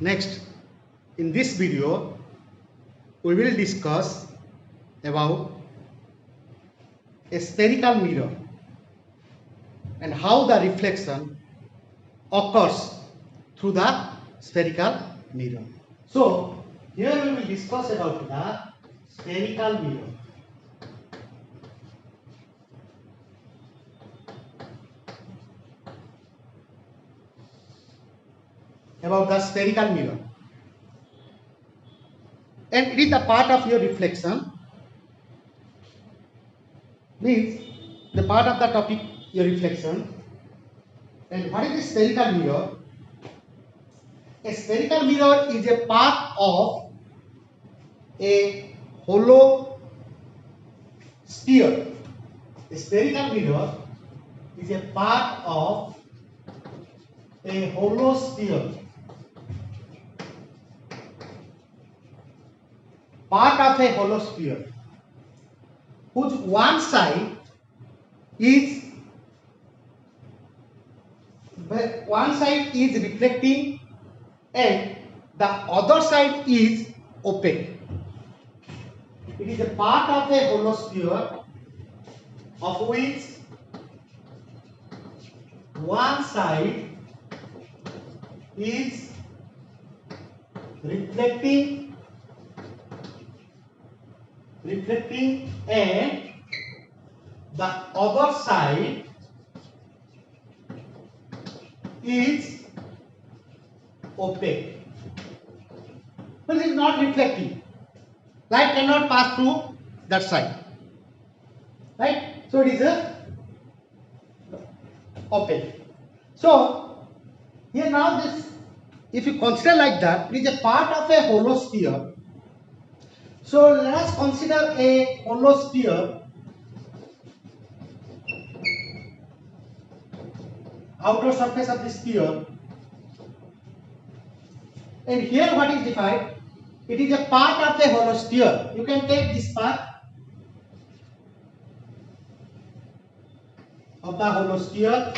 Next, in this video, we will discuss about a spherical mirror and how the reflection occurs through the spherical mirror. So, here we will discuss about the spherical mirror. About the spherical mirror. And it is the part of your reflection, means the part of the topic your reflection. And what is a spherical mirror? A spherical mirror is a part of a hollow sphere. A spherical mirror is a part of a hollow sphere. Part of a hollow sphere whose one side is reflecting and the other side is opaque. It is a part of a hollow sphere of which one side is reflecting and the other side is opaque. But it is not reflecting. Light cannot pass through that side. Right? So it is a opaque. So here now this, if you consider like that, it is a part of a hollow sphere. So let us consider a hollow sphere, outer surface of the sphere, and here what is defined? It is a part of a hollow sphere. You can take this part of the hollow sphere.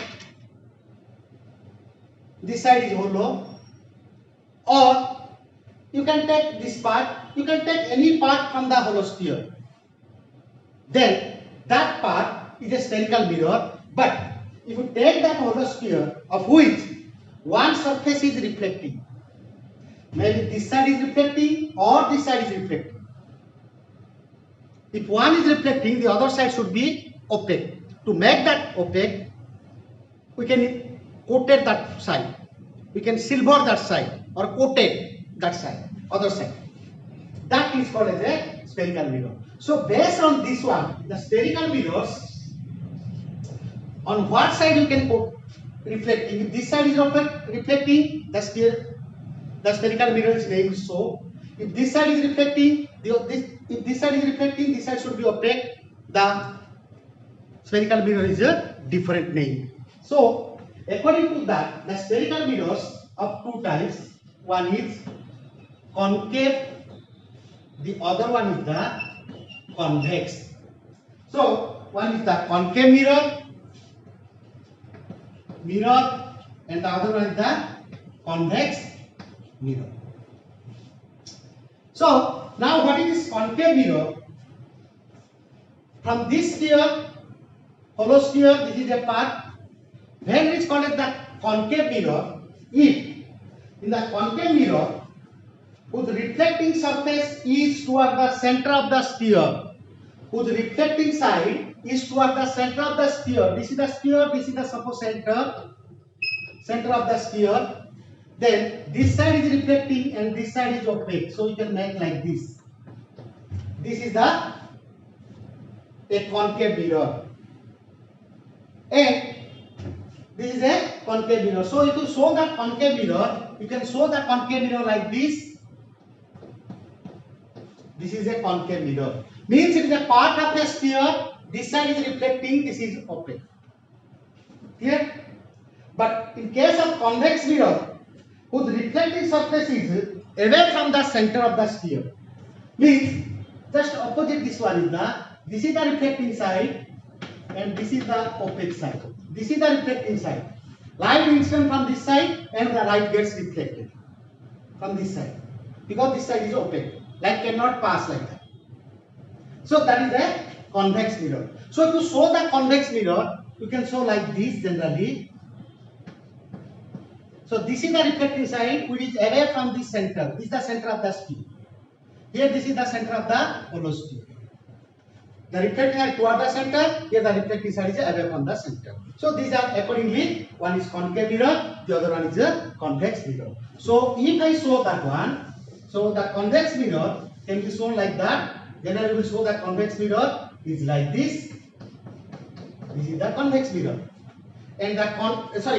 This side is hollow, or you can take this part. You can take any part from the hollow sphere. Then that part is a spherical mirror. But if you take that hollow sphere of which one surface is reflecting, maybe this side is reflecting or this side is reflecting. If one is reflecting, the other side should be opaque. To make that opaque, we can coated that side. We can silver that side or coated that side, other side. That is called as a spherical mirror. So based on this one, the spherical mirrors, on what side you can put reflecting. If this side is reflecting, the spherical mirror is named so. If this side is reflecting, if this side is reflecting, this side should be opaque. The spherical mirror is a different name. So according to that, the spherical mirrors of two types. One is concave, the other one is the convex. So one is the concave mirror, and the other one is the convex mirror. So now what is this concave mirror? From this sphere, hollow sphere, this is a part. When it is called as the concave mirror, if in the concave mirror whose reflecting surface is toward the center of the sphere, whose reflecting side is toward the center of the sphere. This is the sphere, this is the suppose center of the sphere. Then this side is reflecting and this side is opaque. So you can make like this. This is a concave mirror. And this is a concave mirror. So if you show that concave mirror, you can show the concave mirror like this. This is a concave mirror. Means it is a part of a sphere. This side is reflecting, this is opaque. Clear? But in case of convex mirror, whose reflecting surface is away from the center of the sphere, means just opposite this one is this is the reflecting side and this is the opaque side. This is the reflecting side. Light incident from this side and the light gets reflected. from this side, because this side is opaque, light cannot pass like that. So that is a convex mirror. So to show the convex mirror, you can show like this generally. So this is the reflecting side which is away from the center. This is the center of the sphere. Here this is the center of the hollow sphere. The reflecting side toward the center, here the reflecting side is away from the center. So these are accordingly, one is concave mirror, the other one is a convex mirror. So if I show that one, so the convex mirror can be shown like that. Then I will show the convex mirror is like this. This is the convex mirror. And the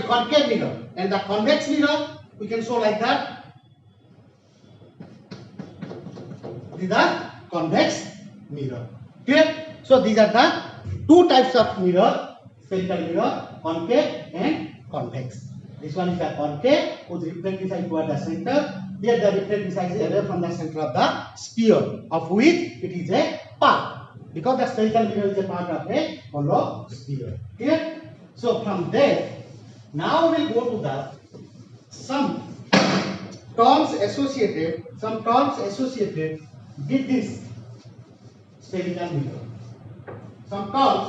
concave mirror. And the convex mirror we can show like that. This is the convex mirror. Clear? So these are the two types of mirror: spherical mirror, concave and convex. This one is the concave, whose reflecting side toward the center. Here the reflecting side is away from the center of the sphere, of which it is a part, because the spherical mirror is a part of a hollow sphere. Clear? So from there, now we will go to the some terms associated with this spherical mirror. Some terms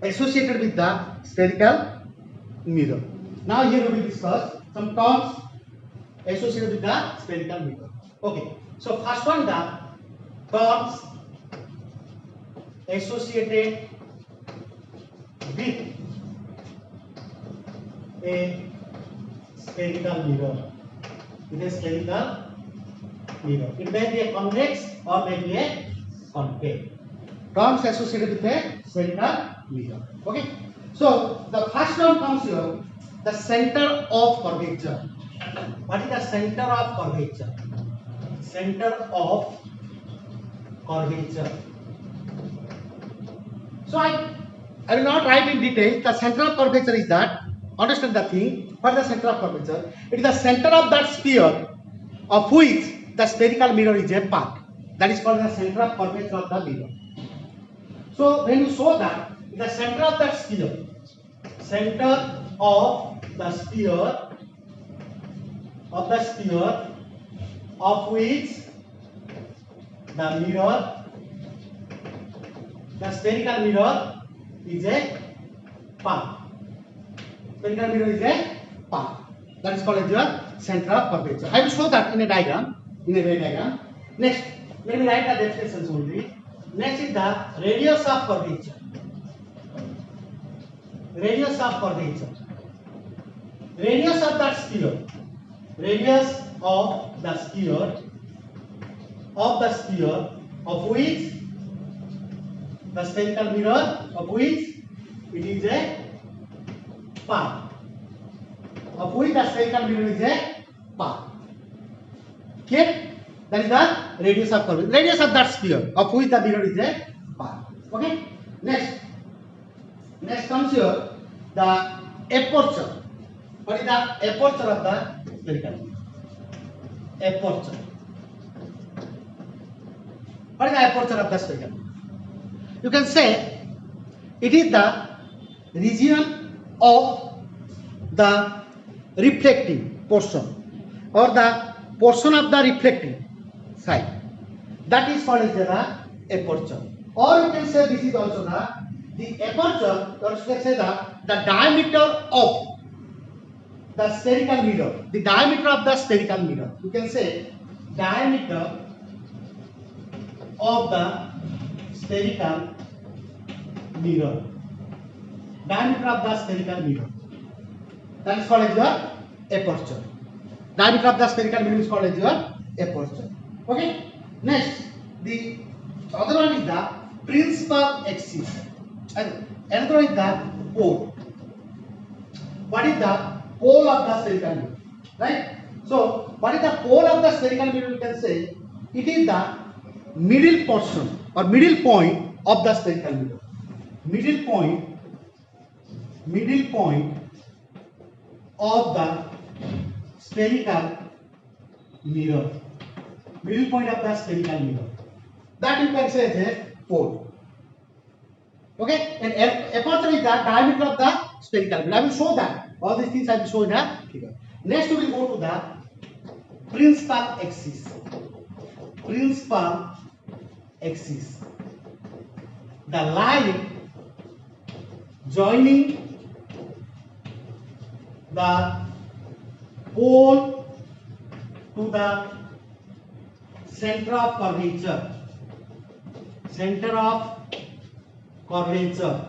associated with the spherical mirror. Now here we will discuss some terms associated with the spherical mirror. Okay. So first one, the terms associated with a spherical mirror. With a spherical mirror. It may be a convex or may be a concave. Terms associated with a spherical mirror. Okay. So the first term comes here, the center of curvature. What is the center of curvature? Center of curvature. So I will not write in detail. The center of curvature is that. Understand the thing. What is the center of curvature? It is the center of that sphere of which the spherical mirror is a part. That is called the center of curvature of the mirror. So when you show that, the center of that sphere, of which the mirror, the spherical mirror is a part. Spherical mirror is a part. That is called as your center of curvature. I will show that in a diagram. Next, let me write the definitions only. Next is the radius of curvature. Radius of curvature. Radius of that sphere. Radius of the sphere. Of which the spherical mirror, of which it is a part. Of which the spherical mirror is a part. Clear? That is the radius of curvature. Radius of that sphere, of which the mirror is a part. Okay? Next comes here the aperture. What is the aperture of the spherical mirror? Aperture. What is the aperture of the spherical mirror? You can say it is the region of the reflecting portion, or the portion of the reflecting side. That is called as the aperture. Or you can say this is also the aperture, or you can say the diameter of the spherical mirror. The diameter of the spherical mirror. You can say diameter of the spherical mirror. Diameter of the spherical mirror. That is called as your aperture. Diameter of the spherical mirror is called as your aperture. Okay. Next, the other one is the principal axis, and another one is the pole. What is the pole of the spherical mirror? Right. So, what is the pole of the spherical mirror? You can say it is the middle portion or middle point of the spherical mirror. Middle point of the spherical mirror. Middle point of the spherical mirror. That you can say as a pole. Okay, and aperture is the diameter of the spherical mirror. I will show that. All these things I will show in a figure. Next we will go to the principal axis. Principal axis. The line joining the pole to the center of curvature. Center of curvature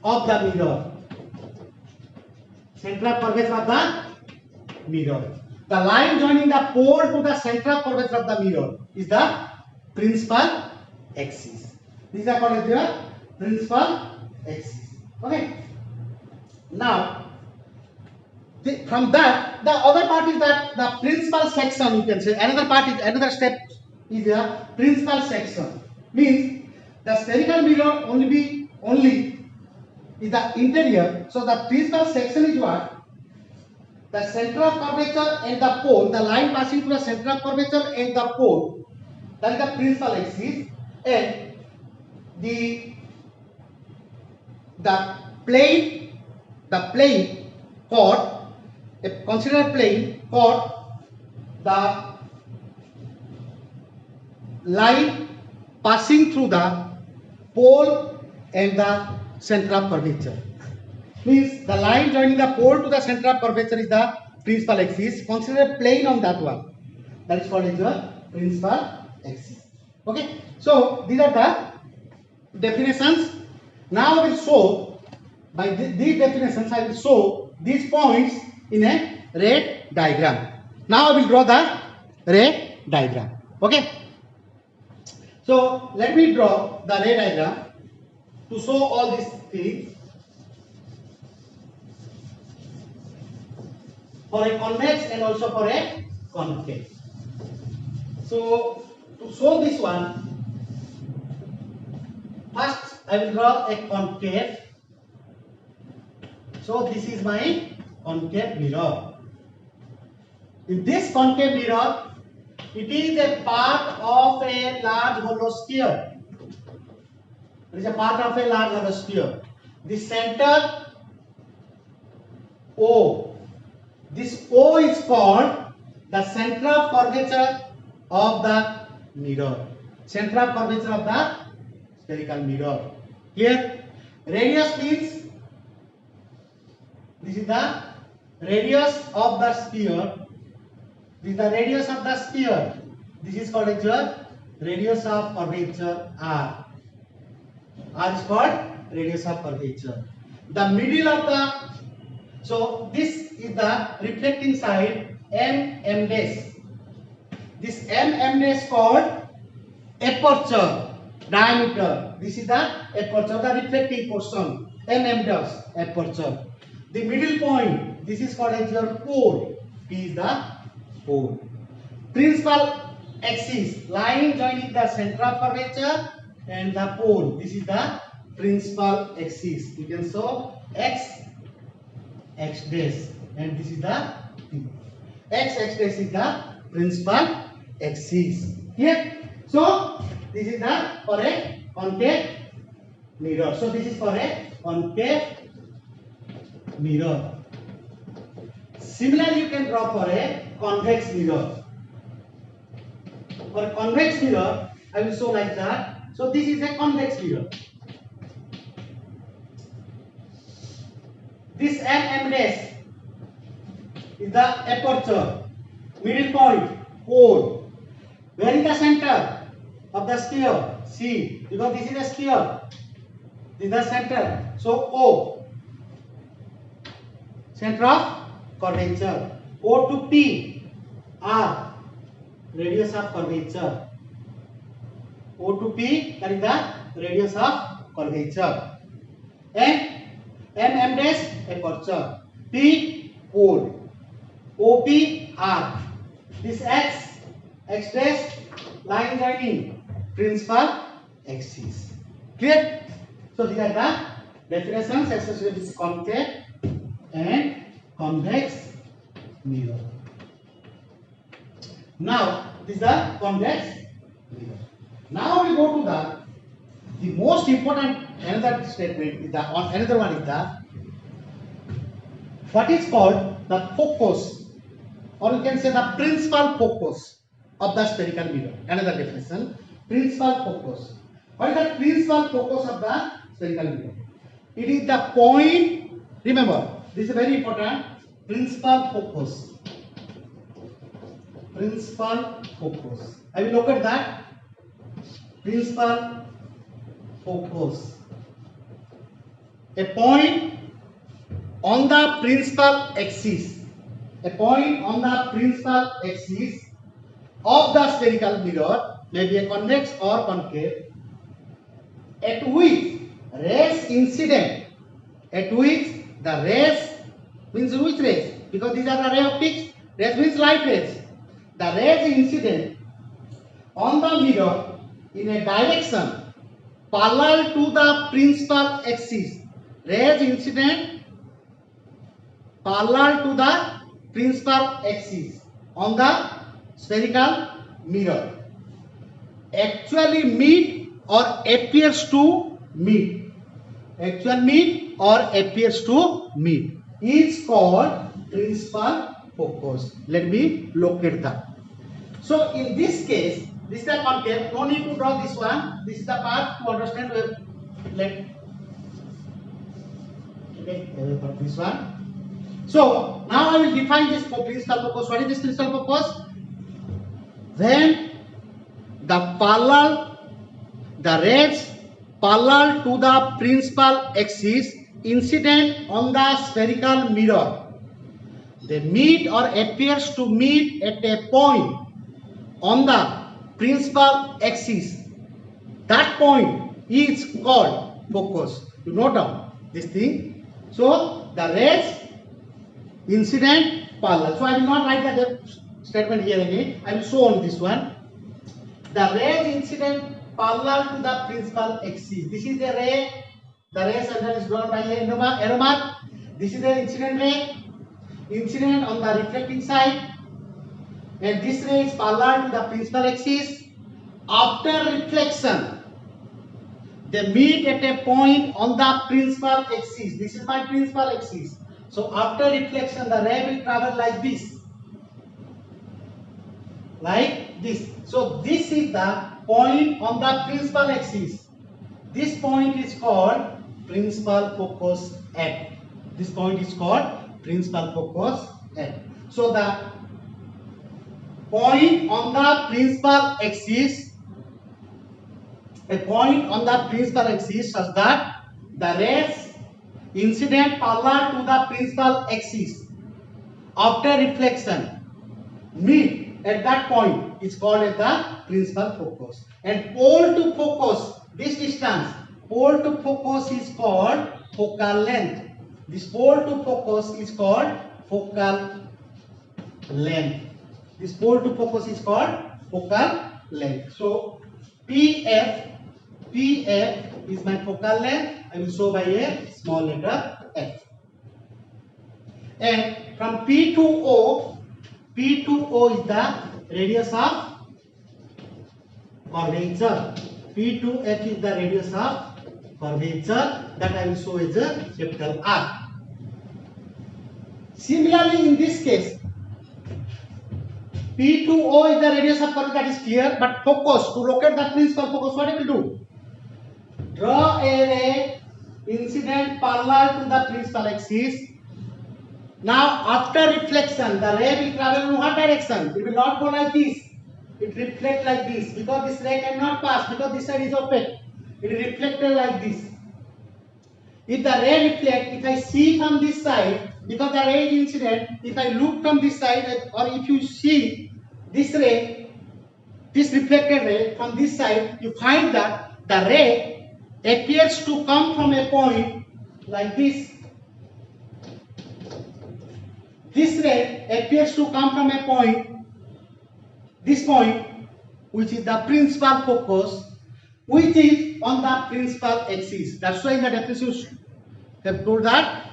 of the mirror. Center of curvature of the mirror. The line joining the pole to the center of curvature of the mirror is the principal axis. These are called as the principal axis. Okay. Now, from that, the other part is that the principal section. You can say another step is the principal section. Means the spherical mirror only is the interior. So the principal section is what? The center of curvature and the pole, the line passing through the center of curvature and the pole, that is the principal axis, and the plane caught, consider plane caught the line passing through the pole and the center of curvature. Means the line joining the pole to the center of curvature is the principal axis. Consider a plane on that one. That is called as the principal axis. Okay. So these are the definitions. Now I will show by these definitions. I will show these points in a ray diagram. Now I will draw the ray diagram. Okay. So let me draw the ray diagram to show all these things. For a convex and also for a concave. So to show this one, first I will draw a concave. So this is my concave mirror. In this concave mirror, it is a part of a large hollow sphere. It is a part of a large hollow sphere. The center O. This O is called the center of curvature of the mirror. Center of curvature of the spherical mirror. Here, radius means this is the radius of the sphere. This is the radius of the sphere. This is called as your radius of curvature R. R is called radius of curvature. The middle of the, so this is the reflecting side M dash. This M dash called aperture diameter. This is the aperture, the reflecting portion. M dash aperture. The middle point, this is called as your pole. P is the pole. Principal axis, line joining the center of curvature and the pole. This is the principal axis. You can show X dash, and this is the P. X dash is the principal axis. Here, so this is the for a concave mirror. So this is for a concave mirror. Similarly, you can draw for a convex mirror. For a convex mirror, I will show like that. So this is a convex mirror. This M dash is the aperture, middle point, pole. Where is the center of the sphere? C, because this is a sphere. This is the center. So O, center of curvature. O to P, R, radius of curvature. O to P, that is the radius of curvature. And M dash aperture. P, pole. OP, R. This X dash line joining principal axis. Clear? So these are the definitions associated with concave and convex mirror. Now this is the convex mirror. Now we go to the most important another statement is what is called the focus. or you can say the principal focus of the spherical mirror. Another definition, principal focus. What is the principal focus of the spherical mirror? It is the point, remember, this is very important, principal focus. Principal focus. I will look at that. Principal focus. A point on the principal axis. A point on the principal axis of the spherical mirror may be a convex or concave, at which rays incident, at which the rays means which rays? Because these are the ray optics. Rays means light rays. The rays incident on the mirror in a direction parallel to the principal axis. Rays incident parallel to the principal axis on the spherical mirror actually meet or appears to meet. Actual meet or appears to meet is called principal focus. Let me locate that. So in this case, this is the concave. No need to draw this one. This is the part to understand. Let okay, for this one. So now I will define this principal focus. What is this principal focus? When the rays parallel to the principal axis incident on the spherical mirror, they meet or appears to meet at a point on the principal axis. That point is called focus. You note down this thing. So the rays incident parallel. So I will not write the statement here again. I will show on this one. The rays incident parallel to the principal axis. This is the ray. The ray center is drawn by a arrow mark. This is the incident ray. Incident on the reflecting side. And this ray is parallel to the principal axis. After reflection, they meet at a point on the principal axis. This is my principal axis. So after reflection, the ray will travel like this. Like this. So this is the point on the principal axis. This point is called principal focus F. This point is called principal focus F. So the point on the principal axis, a point on the principal axis such that the rays incident parallel to the principal axis after reflection meet at that point is called as the principal focus. And pole to focus, this distance, pole to focus is called focal length. This pole to focus is called focal length. This pole to focus is called focal length. So PF is my focal length. I will show by a small letter F. And from P to O is the radius of curvature. P to F is the radius of curvature, that I will show as a capital R. Similarly, in this case, P to O is the radius of curvature, that is clear. But focus, to locate the principal focus, what I will do? Draw a ray incident parallel to the principal axis. Now after reflection, the ray will travel in what direction? It will not go like this. It reflects like this, because this ray cannot pass, because this side is opaque. It is reflected like this. If the ray reflects, if I see from this side, because the ray is incident, if I look from this side, or if you see this ray, this reflected ray from this side, you find that the ray appears to come from a point like this. This ray appears to come from a point, this point, which is the principal focus, which is on the principal axis. That's why in the definition have told that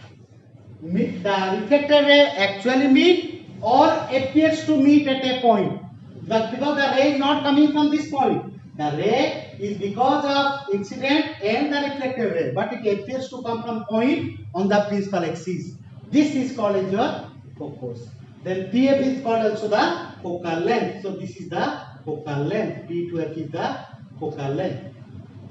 the reflected ray actually meet or appears to meet at a point. But because the ray is not coming from this point, the ray is because of incident and the reflected ray, but it appears to come from point on the principal axis. This is called as your focus. Then PF is called also the focal length. So this is the focal length. P to F is the focal length.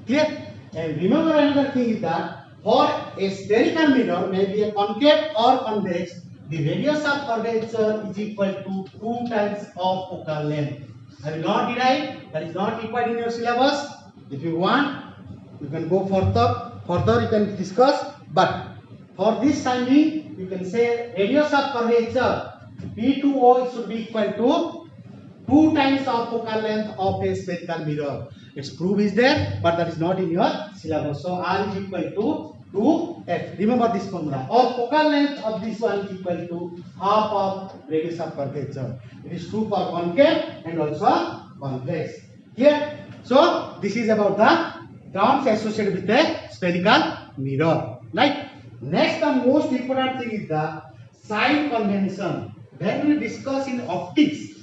Clear? And remember another thing is that for a spherical mirror, maybe a concave or convex, the radius of curvature is equal to 2 times of focal length. I will not deny, that is not required in your syllabus. If you want, you can go further you can discuss, but for this time being, you can say radius of curvature P2O should be equal to 2 times of focal length of a spherical mirror. Its proof is there, but that is not in your syllabus. So R is equal to 2F. Remember this formula. Or focal length of this one is equal to half of radius of curvature. It is true for concave and also convex. Clear? So this is about the terms associated with a spherical mirror. Right? Next, the most important thing is the sign convention. When we discuss in optics,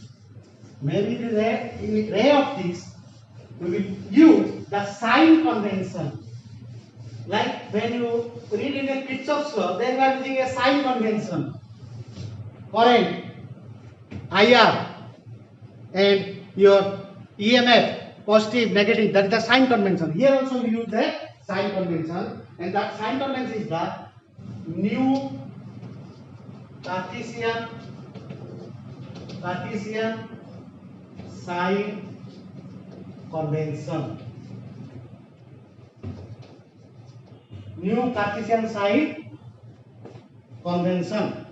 maybe in ray optics, we will use the sign convention. Like when you read in a Kirchhoff's law, then we are using a sign convention. Current, IR, and your EMF, positive, negative, that is the sign convention. Here also we use the sign convention, and that sign convention is the new Cartesian sign convention. New Cartesian sign convention.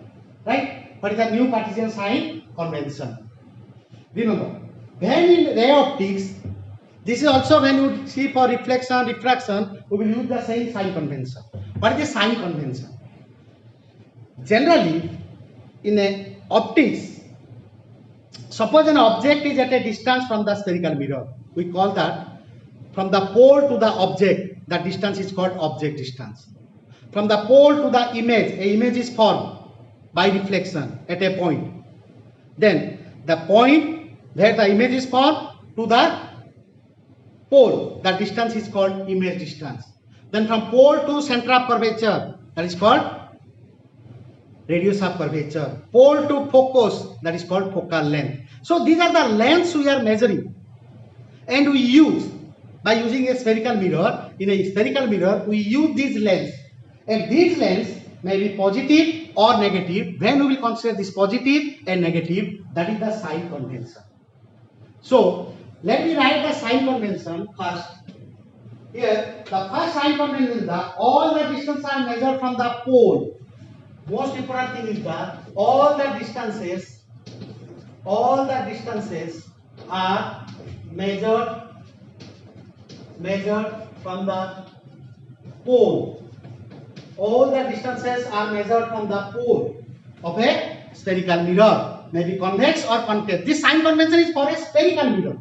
Right? What is the new Cartesian sign convention? Remember, when in ray optics, this is also when you see for reflection, refraction, we will use the same sign convention. What is the sign convention? Generally, in a optics, suppose an object is at a distance from the spherical mirror. We call that from the pole to the object, the distance is called object distance. From the pole to the image, an image is formed by reflection at a point. Then the point where the image is formed to the pole, the distance is called image distance. Then from pole to center of curvature, that is called radius of curvature. Pole to focus, that is called focal length. So these are the lengths we are measuring, and we use by using a spherical mirror. In a spherical mirror, we use these lengths, and these lengths may be positive or negative. When we will consider this positive and negative, that is the sign convention. So let me write the sign convention first. Here, the first sign convention is that all the distances are measured from the pole. Most important thing is that all the distances are measured from the pole. All the distances are measured from the pole of a spherical mirror, maybe convex or concave. This sign convention is for a spherical mirror,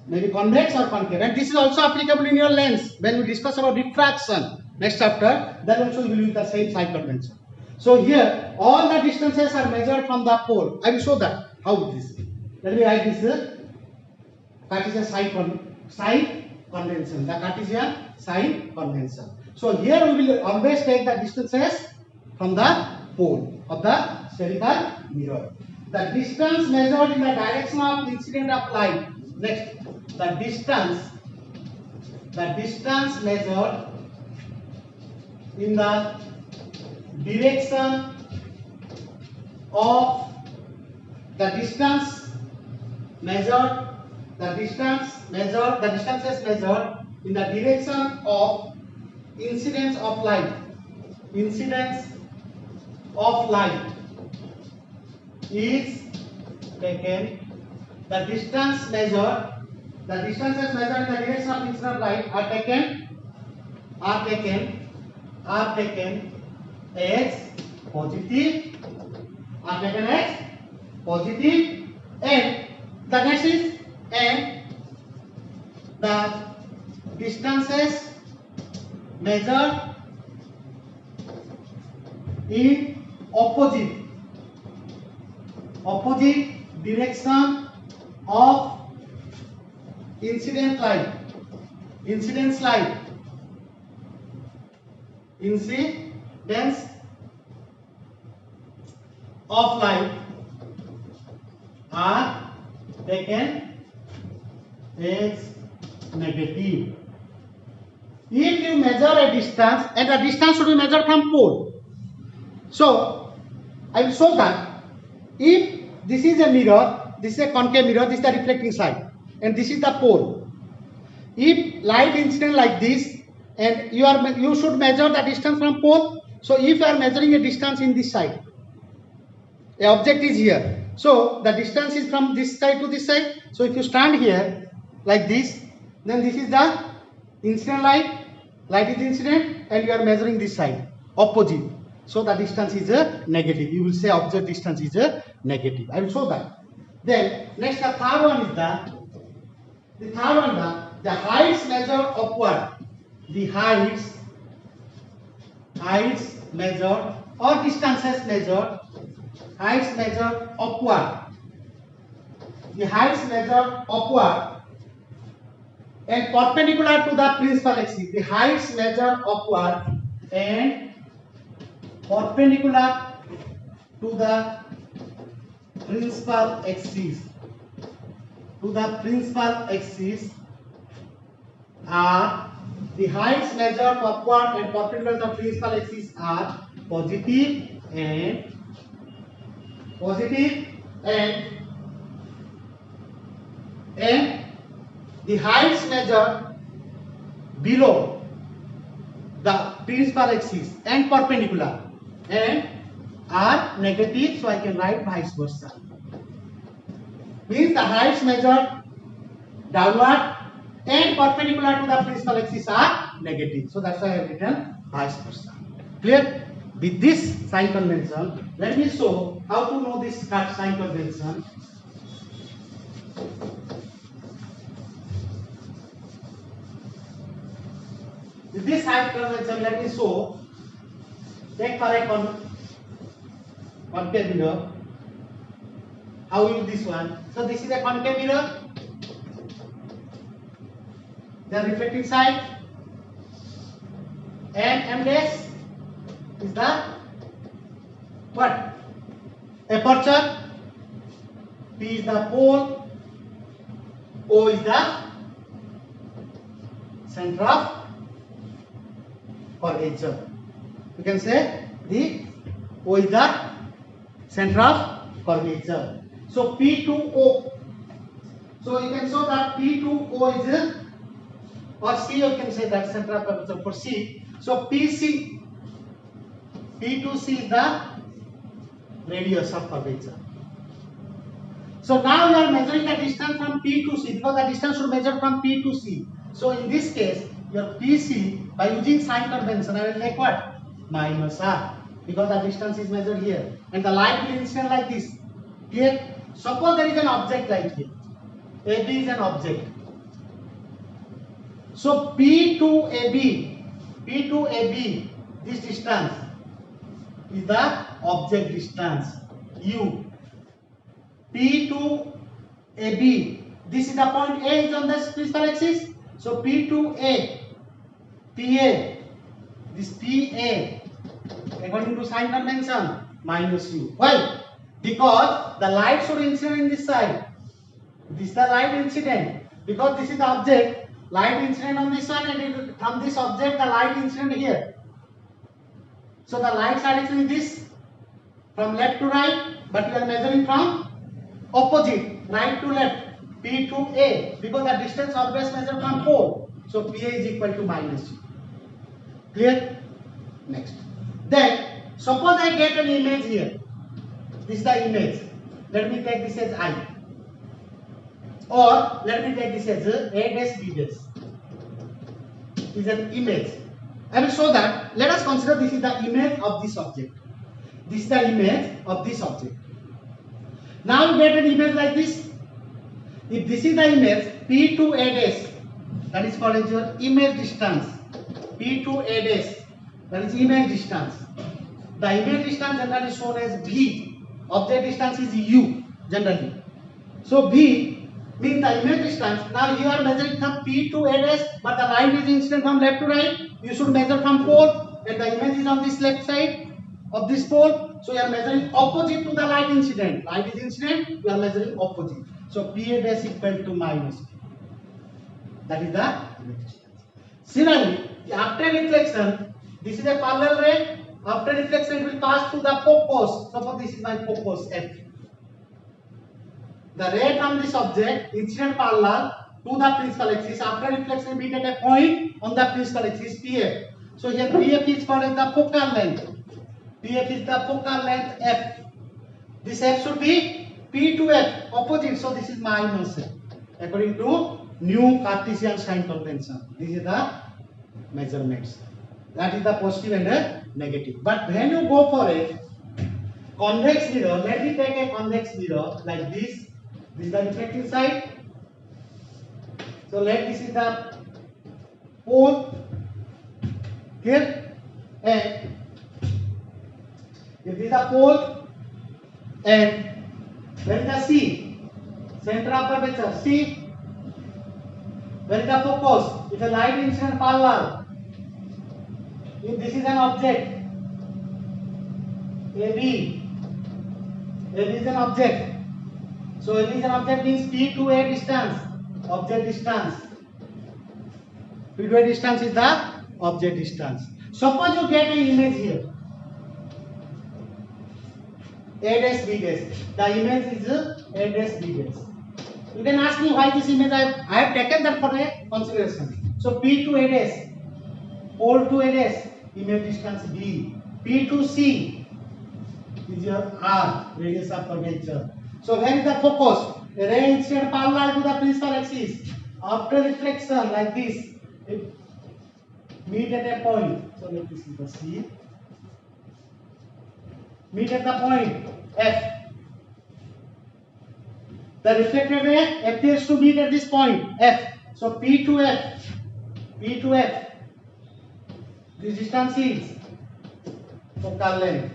maybe convex or concave, and this is also applicable in your lens. When we discuss about refraction next chapter, then also we will use the same sign convention. So here, all the distances are measured from the pole. I will show that how this. Let me write this Cartesian sign convention. The Cartesian sign convention. So here we will always take the distances from the pole of the spherical mirror. The distance measured in the direction of incident of light. Next, the distance measured in the direction of the distances measured in the direction of incidence of light is taken. The distances measured in the direction of incidence of light are taken as positive, and the next is, and the distances measured in opposite direction of incidence light of light are taken as negative. If you measure a distance, and the distance should be measured from pole. So I will show that if this is a mirror, this is a concave mirror, this is the reflecting side, and this is the pole. If light incident like this, and you should measure the distance from pole. So if you are measuring a distance in this side, a object is here. So the distance is from this side to this side. So if you stand here like this, then this is the incident light. Light is incident, and you are measuring this side opposite. So the distance is a negative. You will say object distance is a negative. I will show that. Then next, the third one is the heights measured upward. The heights measured or distances measured. Heights measured upward. The heights measured upward and perpendicular to the principal axis. The heights measured upward and perpendicular to the principal axis. Are the heights measured upward and perpendicular to the principal axis are positive and the heights measured below the principal axis and perpendicular and are negative. So I can write vice versa. Means the heights measured downward and perpendicular to the principal axis are negative. So that's why I have written vice versa. Clear? With this sign convention, let me show how to know this sign convention. With this sign convention, let me show. Take for a concave mirror. How is this one? So this is a concave mirror. The reflecting side, and M dash is the what? Aperture. P is the pole. O is the center of curvature. You can say the O is the center of curvature. So P to O. So you can show that P to O is or C, you can say that center of curvature for C. So PC, P to C is the radius of curvature. So now you are measuring the distance from P to C because the distance should measure from P to C. So in this case, your PC by using sign convention, I will take what? Minus R because the distance is measured here and the light will incident like this. Here, suppose there is an object like here. AB is an object. So P to AB, this distance is the object distance U. P to AB, this is the point A is on the principal axis. So P to A, PA, this PA, according to sign convention, minus U. Why? Because the light should incident in this side. This is the light incident. Because this is the object, light incident on this one, and from this object, the light incident here. So the light direction is this, from left to right, but you are measuring from opposite, right to left, P to A, because the distance always measured from pole. So PA is equal to minus U. Clear? Next. Then, suppose I get an image here. This is the image. Let me take this as I. Or let me take this as A dash B dash. Is an image. I will show that. Let us consider this is the image of this object. This is the image of this object. Now you get an image like this. If this is the image, P to A dash, that is called as your image distance. P to A dash, that is image distance. The image distance generally shown as V. Object distance is U generally. So V means the image distance. Now you are measuring from P to A dash, but the line is incident from left to right. You should measure from pole, and the image is on this left side. of this pole. So you are measuring opposite to the light incident. Light is incident, you are measuring opposite. So PA dash equal to minus P. That is the image distance. Similarly, after reflection, this is a parallel ray. After reflection, it will pass through the focus. Suppose this is my focus F. The ray from this object incident parallel to the principal axis. After reflection, meet at a point on the principal axis PF. So here PF is called as the focal length. PF is the focal length F. This F should be P to F opposite. So this is minus F according to new Cartesian sign convention. This is the measurements. That is the positive and the negative. But when you go for a convex mirror, let me take a convex mirror like this. This is the reflecting side. So this is the pole here, and if this is the pole, and where is the C? Center of curvature C. Where is the focus? If a light incident parallel. If this is an object, AB is an object. So AB is an object means P to A distance, object distance. P to A distance is the object distance. Suppose you get an image here, A dash B dash. The image is A dash B dash. You can ask me why this image I have taken that for a consideration. So P to A dash, pole to A dash, image distance B. P to C is your R, radius of curvature. So where is the focus? A ray incident parallel to the principal axis. After reflection like this, it meet at a point. So let me see the C. Meet at the point F. The reflected ray appears to meet at this point F. So P to F. This distance is focal length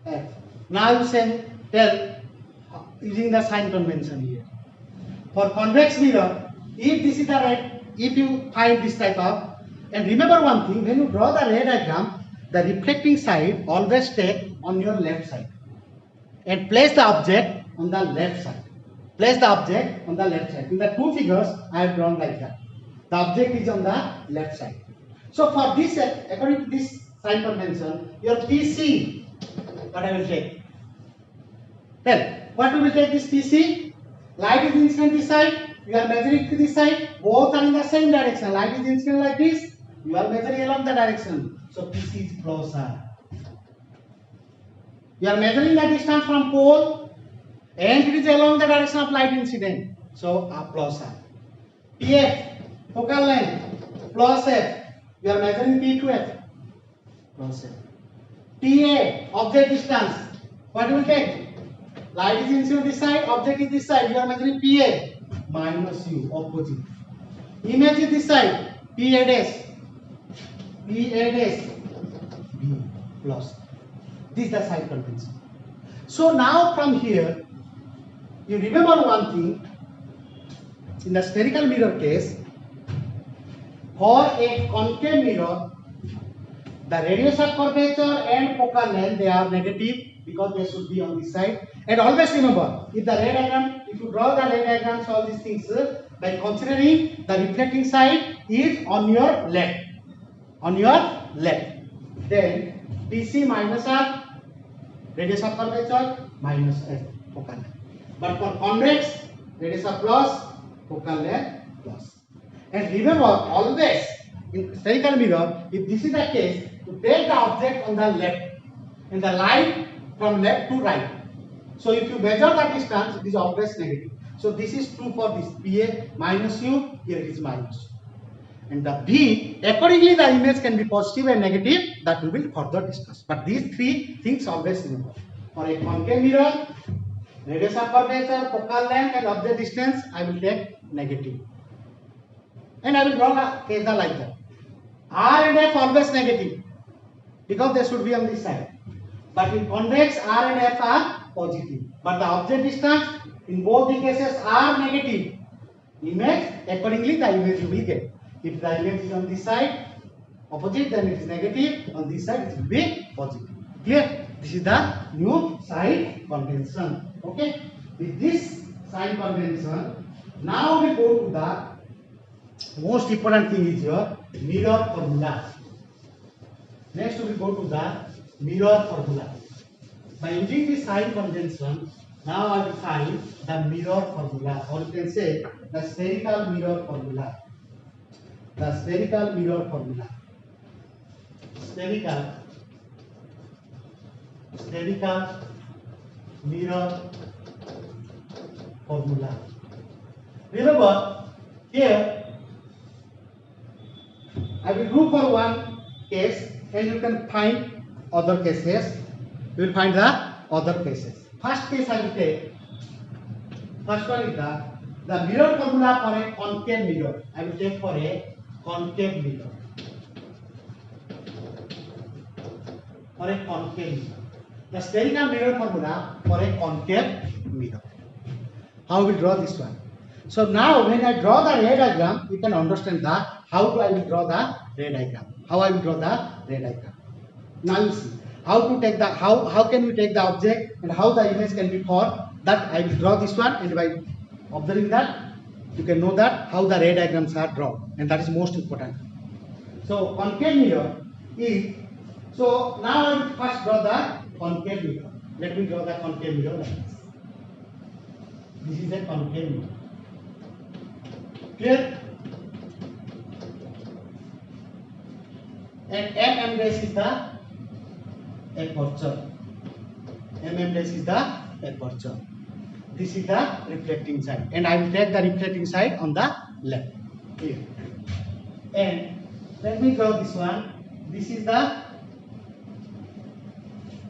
F. Now you can tell using the sign convention here. For convex mirror, if this is the ray, if you find this type of, and remember one thing, when you draw the ray diagram, the reflecting side always take on your left side and place the object on the left side. Place the object on the left side. In the two figures, I have drawn like that. The object is on the left side. So for this, according to this sign convention, your PC, what I will take? Then, what we will take this PC? Light is incident this side, you are measuring to this side, both are in the same direction. Light is incident like this, you are measuring along the direction. So PC is closer. You are measuring the distance from pole and it is along the direction of light incident. So closer. PF, focal length, plus F. You are measuring P to F. Plus F. TA, object distance. What will take? Light is incident this side, object is this side. You are measuring PA minus U, opposite. Image is this side, PA dash. PA dash B plus. This is the sign convention. So now from here, you remember one thing. In the spherical mirror case, for a concave mirror, the radius of curvature and focal length, they are negative because they should be on this side. And always remember, if the ray diagram, if you draw the ray diagrams, all these things, by considering the reflecting side is on your left. On your left. Then PC minus R, radius of curvature, minus F, focal length. But for convex, radius of plus, focal length, plus. And remember, always in spherical mirror, if this is the case, to take the object on the left and the light from left to right. So if you measure the distance, it is always negative. So this is true for this PA minus U, here it is minus. And the B, accordingly the image can be positive and negative, that we will further discuss. But these three things always remember. For a concave mirror, radius of curvature, focal length and object distance, I will take negative. And I will draw a case like that. R and F always negative because they should be on this side. But in convex, R and F are positive. But the object distance in both the cases are negative. Image, accordingly the image you will get. If the image is on this side, opposite, then it is negative. On this side, it will be positive. Clear? This is the new sign convention. Okay. With this sign convention, now we go to the most important thing is your mirror formula. Next, we go to the mirror formula. By using this sign convention, now I will find the mirror formula, or you can say the spherical mirror formula. The spherical mirror formula. Spherical mirror formula. Remember, here I will do for one case, and you can find other cases. You will find the other cases. First case I will take. First one is the mirror formula for a concave mirror. I will take for a concave mirror. For a concave mirror. The spherical mirror formula for a concave mirror. How we will draw this one? So now when I draw the ray diagram, you can understand that how I will draw the ray diagram. How I will draw the ray diagram. Now you see how to take the how can we take the object and how the image can be formed. That I will draw this one, and by observing that you can know that how the ray diagrams are drawn, and that is most important. So concave mirror is, so now I will first draw the concave mirror. Let me draw the concave mirror like this. This is a concave mirror. Clear? And mm dash is the aperture. Mm dash is the aperture. This is the reflecting side, and I will take the reflecting side on the left. Here. And let me draw this one. This is the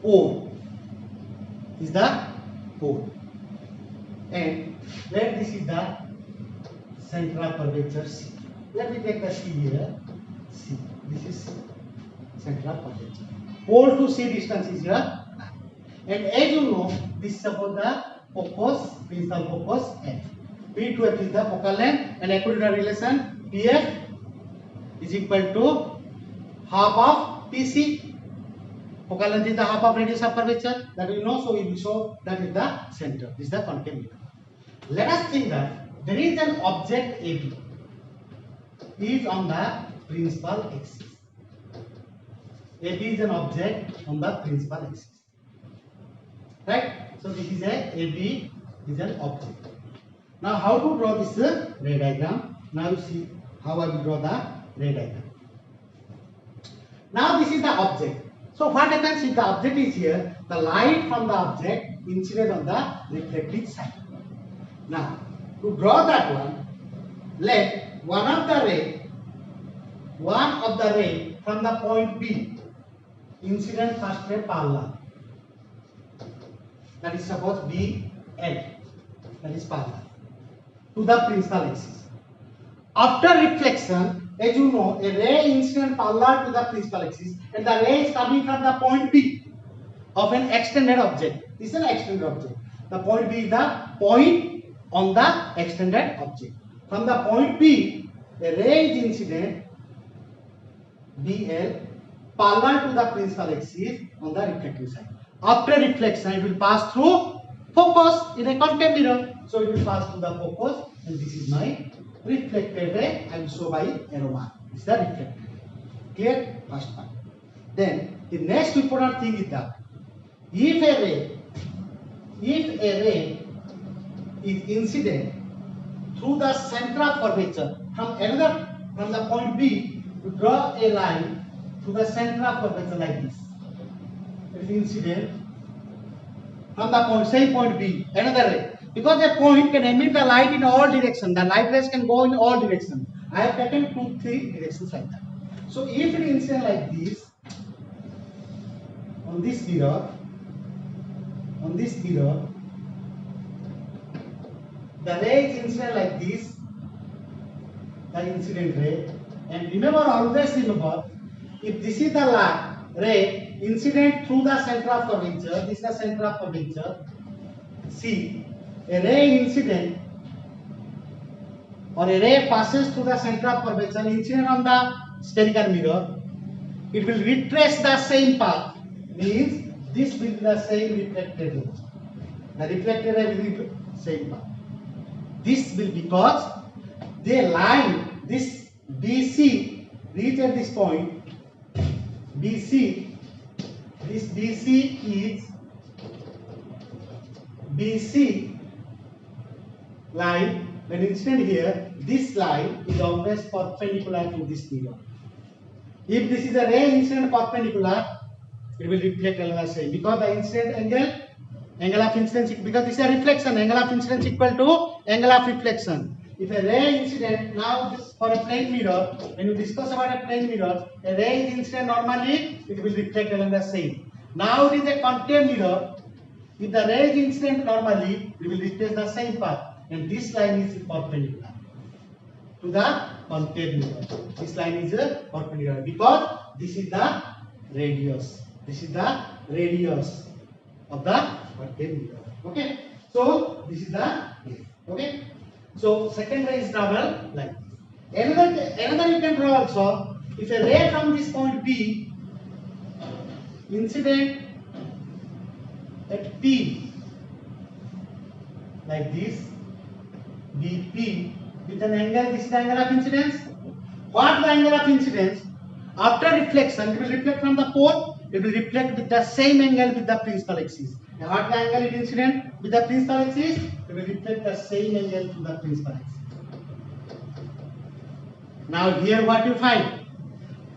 pole. This is the pole. And let this is the central curvature C. Let me take the C here. C. This is central curvature. Pole to C distance is here. And as you know, this is about the focus, principal focus F. P to F is the focal length, and according to the relation, PF is equal to half of PC. Focal length is the half of radius of curvature. That we know, so we will show that is the center. This is the concave mirror. Let us think that there is an object AB is on the principal axis. AB is an object on the principal axis. Right? So this is a AB is an object. Now how to draw this ray diagram? Now you see how I will draw the ray diagram. Now this is the object. So what happens if the object is here? The light from the object incident on the reflecting side. Now to draw that one, let one of the ray from the point B incident first ray parallel. That is suppose BL. That is parallel to the principal axis. After reflection, as you know, a ray incident parallel to the principal axis, and the ray is coming from the point B of an extended object. This is an extended object. The point B is the point on the extended object. From the point B, a ray is incident BL parallel to the principal axis on the reflecting side. After reflection, it will pass through focus in a concave mirror. So it will pass through the focus, and this is my reflected ray. I will show by arrow mark. This is the reflected ray. Clear? First part. Then the next important thing is that if a ray is incident through the center of curvature from the point B, to draw a line to the center of curvature like this. It is incident from the point, same point B, another ray. Because a point can emit the light in all directions, the light rays can go in all directions. I have taken 2-3 directions like that. So if it is incident like this, on this mirror, the ray is incident like this, the incident ray. And remember, always remember, if this is the ray incident through the center of curvature, this is the center of curvature, see, a ray incident or a ray passes through the center of curvature incident on the spherical mirror, it will retrace the same path. Means this will be the same reflected ray. The reflected ray will be the same path. This will because they line this BC reach at this point. BC, this BC is BC line. When incident here, this line is always perpendicular to this mirror. If this is a ray incident perpendicular, it will reflect along the same because the incident angle of incidence, because this is a reflection, angle of incidence equal to angle of reflection. If a ray incident, now this for a plane mirror, when you discuss about a plane mirror, a ray is incident normally, it will reflect along the same. Now it is a concave mirror. If the ray is incident normally, it will retrace the same path, and this line is perpendicular to the concave mirror. This line is perpendicular because this is the radius. This is the radius of the concave mirror. Okay. So this is the okay. So second ray is travel like this. Another you can draw also. If a ray from this point B incident at P like this, BP with an angle, this is the angle of incidence. What the angle of incidence? After reflection, it will reflect from the pole, it will reflect with the same angle with the principal axis. And what the angle is incident with the principal axis? It will reflect the same angle to the principal axis. Now here what you find?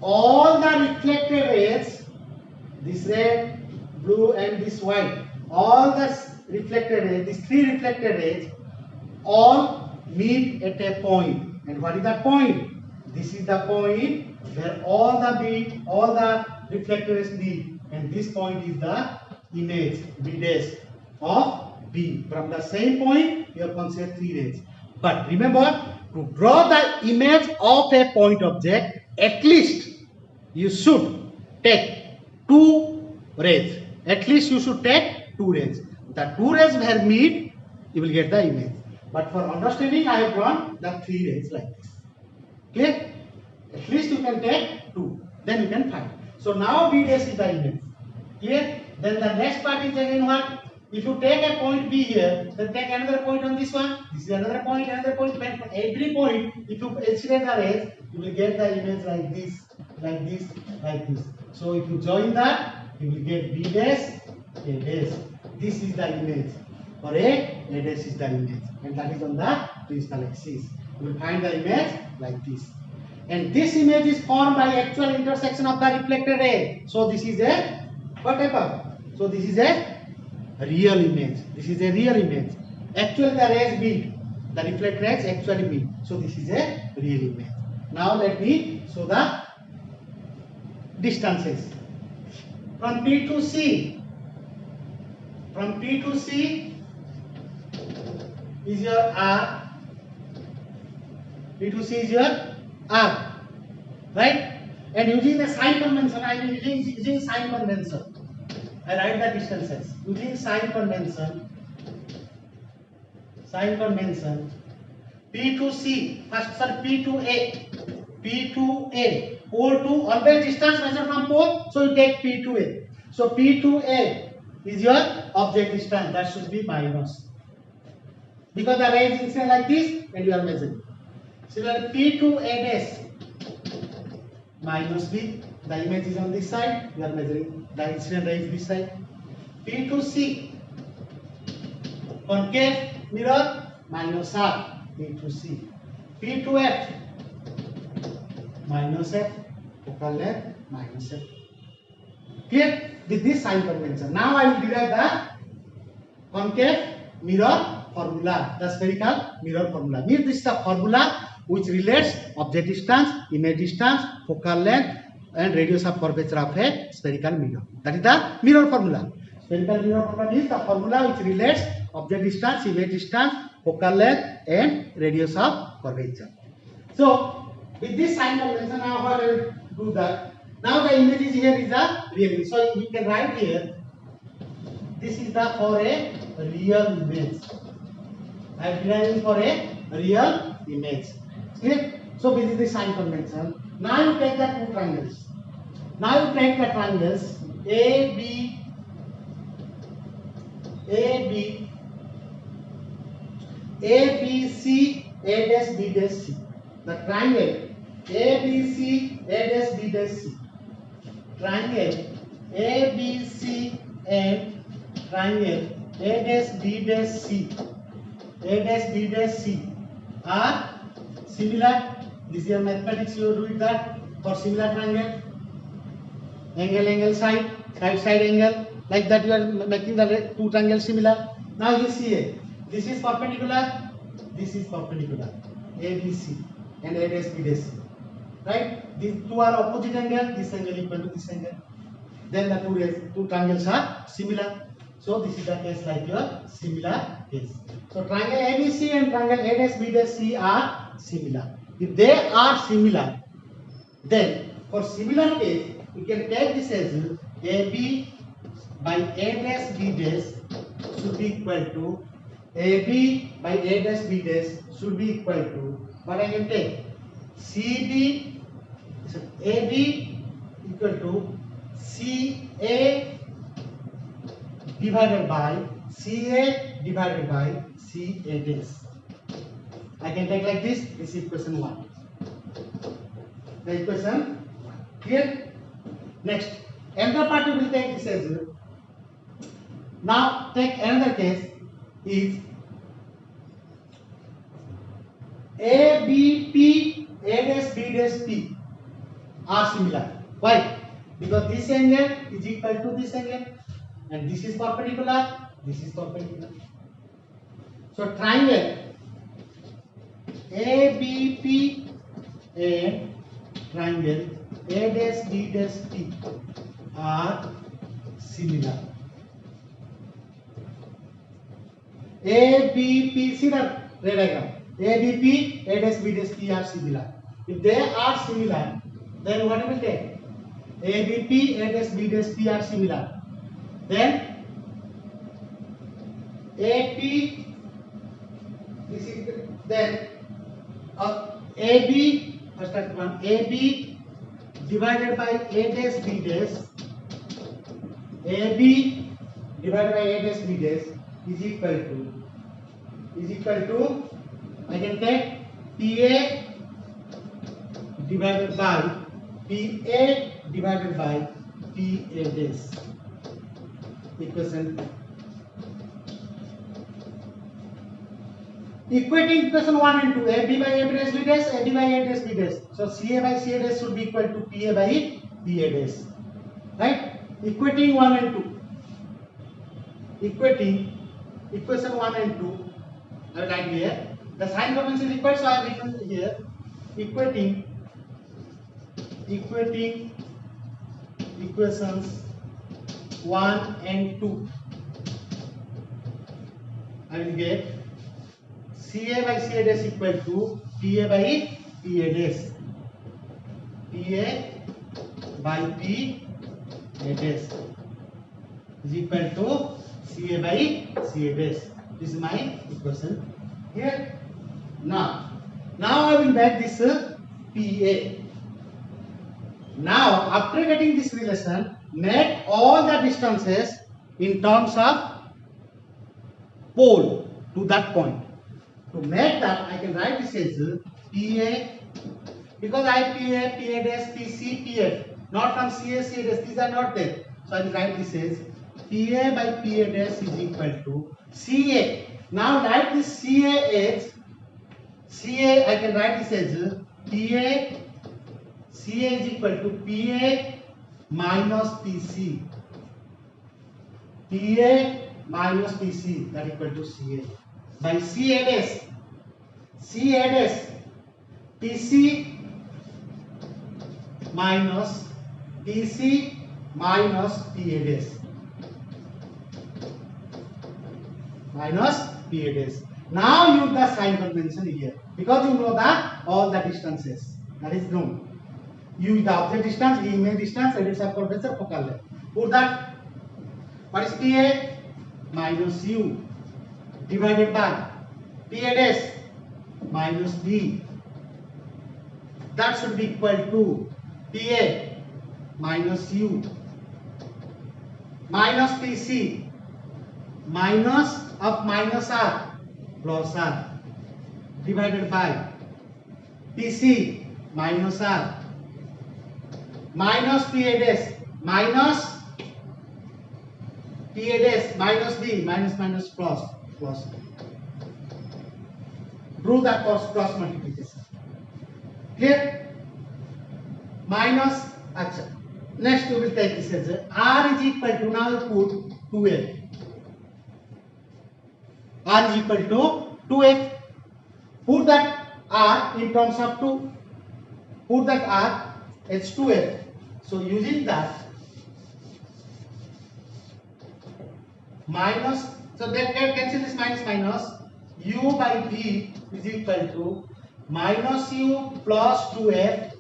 All the reflected rays, this red, blue and this white, all the reflected rays, these three reflected rays, all meet at a point. And what is that point? This is the point where all the reflected rays meet, and this point is the image B dash of B. From the same point, you have considered three rays. But remember, to draw the image of a point object, at least you should take two rays. At least you should take two rays. The two rays where meet, you will get the image. But for understanding, I have drawn the three rays like this. Clear? At least you can take two. Then you can find. So now B dash is the image. Clear? Then the next part is again what? If you take a point B here, then take another point on this one. This is another point, another point. When for every point, if you incident the rays, you will get the image like this, like this, like this. So if you join that, you will get B dash, A dash. This is the image. For A dash is the image, and that is on the principal axis. You will find the image like this. And this image is formed by actual intersection of the reflected ray. So this is a whatever. So this is a real image. This is a real image. Actually the rays meet. The reflected rays actually meet. So this is a real image. Now let me show the distances. From P to C. From P to C is your R. P to C is your R. Right? And using the sign convention, I am using sign convention. I write the distances. Using sign convention, P to C, first sir, P to A, pole to, always distance measured from pole, so you take P to A. So P to A is your object distance, that should be minus. Because the ray is incident like this, and you are measuring. Similarly, P to A dash, minus B, the image is on this side, you are measuring the incident ray is this side. P to C, concave mirror, minus R, P to C. P to F, minus F, focal length, minus F. Clear? With this sign convention. Now I will derive the concave mirror formula, the spherical mirror formula. Means this is the formula which relates object distance, image distance, focal length, and radius of curvature of a spherical mirror. That is the mirror formula. Spherical mirror formula is the formula which relates object distance, image distance, focal length, and radius of curvature. So with this sign convention, now what I will do that. Now the image is here is a real image. So we can write here. This is the for a real image. I am deriving for a real image. Clear? So this is the sign convention. Now you take the two triangles. Now you take the triangles A, B, C, A dash, B dash, C. The triangle A, B, C, A dash, B dash, C. Triangle A, B, C and triangle A dash, B dash, C. A dash, B dash, C are similar. This is a mathematics, you do it that for similar triangle. Angle, side angle. Like that you are making the two triangles similar. Now you see it. This is perpendicular. This is perpendicular. A, B, C and A dash, B dash, C. Right? These two are opposite angle. This angle equal to this angle. Then the two triangles are similar. So this is the case like your similar case. So triangle ABC and triangle A dash, B dash, C are similar. If they are similar, then for similar case, we can take this as AB by A dash, B dash should be equal to AB by A dash, B dash should be equal to what I can take CB, so AB equal to CA divided by CA divided by CA dash. I can take like this. This is equation 1. The equation 1. Clear? Next, another part we will take this as well. Now take another case is ABP, A dash, B dash, P are similar. Why? Because this angle is equal to this angle and this is perpendicular, this is perpendicular. So triangle ABP and triangle A dash, B dash, P are similar. ABP, see the red diagram. ABP, A dash, B dash, P are similar. If they are similar, then what will take? ABP, A dash, B dash, P are similar. Then AP, this is then AB, first one AB divided by A dash, B dash, AB divided by A dash, B dash is equal to I can take PA divided by PA divided by PA dash. Equation. Equating equation 1 and 2, AB by A dash, B dash, AB by A dash, B dash. So CA by CA dash should be equal to PA by PA dash. Right? Equating 1 and 2. Equating equation 1 and 2. I will write here. The sign convention is required, so I have written here. Equating equations 1 and 2. I will get CA by CA dash equal to PA by PA dash. PA by PA dash is equal to CA by CA dash. This is my equation here. Now I will make this PA. Now after getting this relation, make all the distances in terms of pole to that point. To make that, I can write this as PA, because I PA dash, PC, PF, not from CA, CA dash, these are not there. So I will write this as PA by PA dash is equal to CA. Now write this CA as CA, I can write this as PA, CA is equal to PA minus PC. PA minus PC, that equal to CA. By CA dash, PC minus PA dash. Minus PA dash. Now use the sign convention here, because you know that all the distances, that is known. Use the object distance, the image distance, and its curvature, focal length. Put that. What is PA? Minus U divided by PA dash minus B. That should be equal to PA minus U minus PC minus of minus R plus R divided by PC minus R minus PA dash minus PA dash minus B minus minus plus plus. Do that cross multiplication. Clear? Minus. Acha. Next we will take this as R is equal to, now you put 2F. R is equal to 2F. Put that R in terms of 2. Put that R as 2F. So using that minus, so that cancel this minus minus, U by V is equal to minus U plus 2F.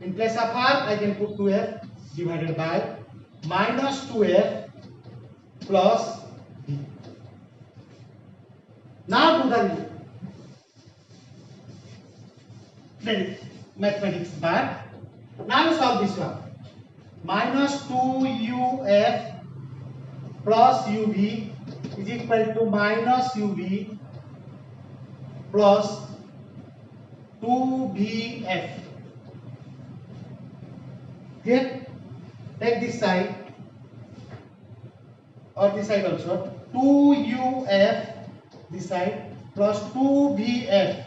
In place of R I can put 2F divided by minus 2F plus V. Now do the mathematics part. Now you solve this one. Minus 2UF plus UV is equal to minus UV plus 2BF. Clear? Take this side or this side also. 2UF this side plus 2BF.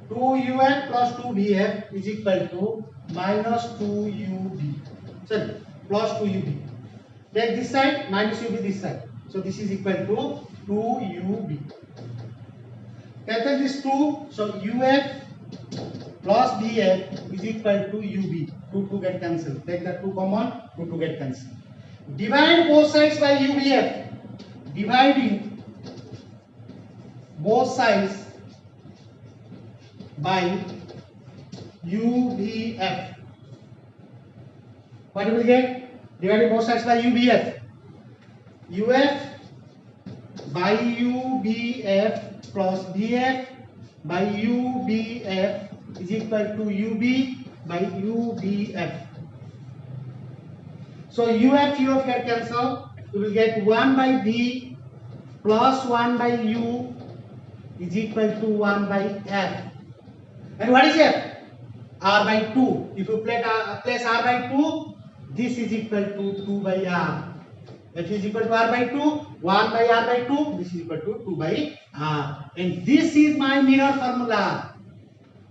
2UF plus 2BF is equal to minus 2UB. Sorry, plus 2UB. Take this side, minus UB this side. So this is equal to 2UB. Cancel this 2. So UF plus BF is equal to UB. 2 get cancelled. Take that 2 common, 2 get cancelled. Divide both sides by UBF. Dividing both sides by UBF. What do we get? Dividing both sides by UBF. UF by UBF plus BF by UBF is equal to UB by UBF. So UF get cancelled. We will get 1 by B plus 1 by U is equal to 1 by F. And what is F? R by 2. If you place R by 2, this is equal to 2 by R. F is equal to R by 2, 1 by R by 2, this is equal to 2 by R. And this is my mirror formula.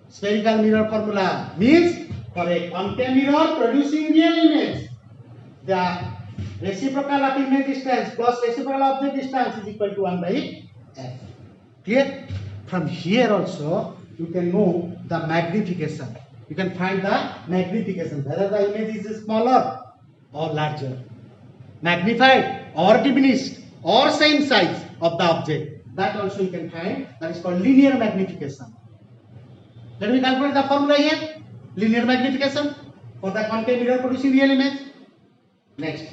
Spherical mirror formula means for a concave mirror producing real image, the reciprocal of image distance plus reciprocal of the distance is equal to 1 by F. Clear? From here also you can know the magnification. You can find the magnification, whether the image is smaller or larger, magnified or diminished or same size of the object. That also you can find. That is called linear magnification. Let me calculate the formula here. Linear magnification for the concave mirror producing real image. Next,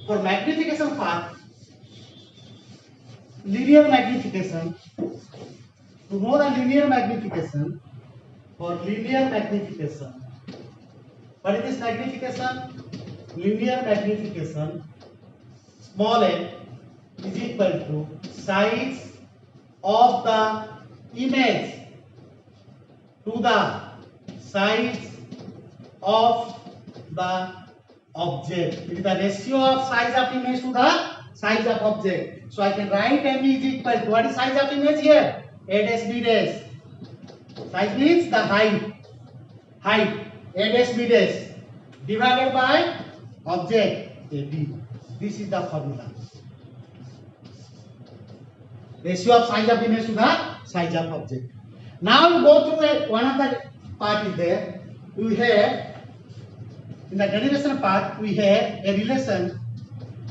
for magnification part, linear magnification. To know the linear magnification, for linear magnification, what is this magnification? Linear magnification, small n is equal to size of the image to the size of the object. It is the ratio of size of image to the size of object. So I can write M is equal to, what is size of image here? A dash B dash. Size means the height. A dash B dash divided by object AB. This is the formula. Ratio of size of image to the size of object. Now you go through one of the part is there. We have in the derivation part we have a relation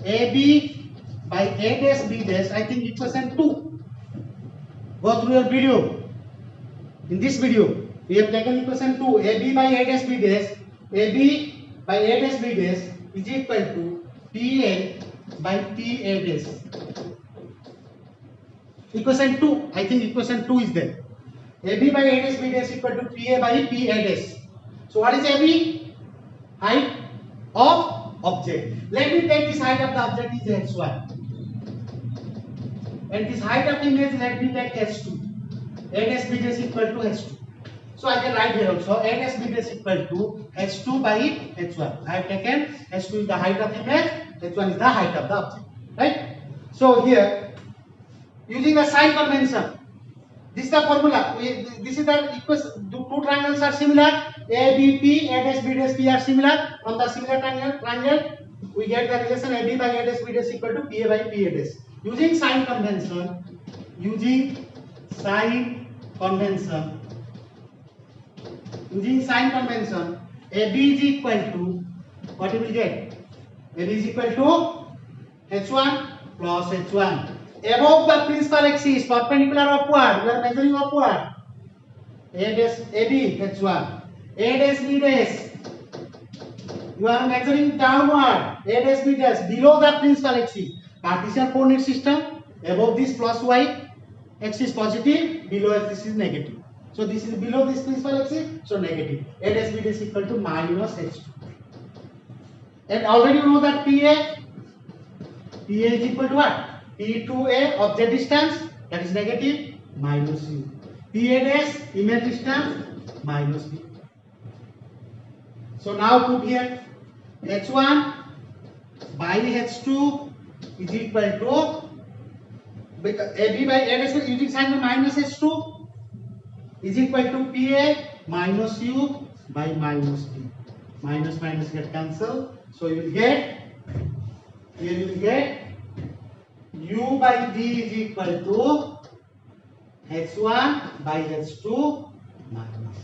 AB by A dash B dash. I think equation 2. Go through your video. In this video, we have taken equation 2. AB by A dash B dash. AB by A dash B dash is equal to PA by PA dash. Equation 2. I think equation 2 is there. AB by A dash B dash equal to PA by PA dash. So what is AB? Height. of object. Let me take this height of the object is h1, and this height of image let me take h2. A dash b dash equal to h2. So I can write here also A dash b dash equal to h2 by h1. I have taken h2 is the height of image, h1 is the height of the object. Right? So here, using the sign convention, this is the formula. This is the equation. Two triangles are similar. ABP, A dash B dash P are similar. From the similar triangle, we get the relation AB by A dash B dash equal to PA by PA dash. Using sign convention, AB is equal to what you will get? AB is equal to H1 plus H1. Above the principal axis, perpendicular upward, we are measuring upward. A dash AB H1. A dash B dash, you are measuring downward. A dash B dash below the principal axis. Cartesian coordinate system. Above this plus y axis positive, below axis is negative. So this is below this principal axis, so negative. A dash B dash equal to minus H2. And already you know that PA is equal to what? P to A, object distance, that is negative, minus U. PA dash, image distance, minus B. So now put here H1 by H2 is equal to, because AB by A dash using sign minus H2 is equal to PA minus U by minus B. Minus get cancelled. So you will get, here you will get U by D is equal to H1 by H2 minus.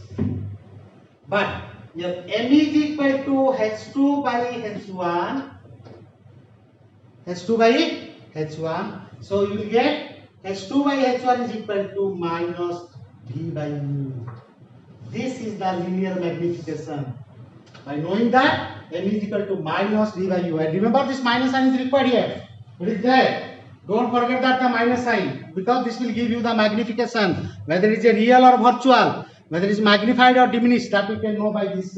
But if M is equal to H2 by H1, so you will get H2 by H1 is equal to minus V by U. This is the linear magnification. By knowing that M is equal to minus V by U, and remember this minus sign is required here. It is there. Don't forget that the minus sign, because this will give you the magnification, whether it is a real or virtual, whether it is magnified or diminished, that we can know by this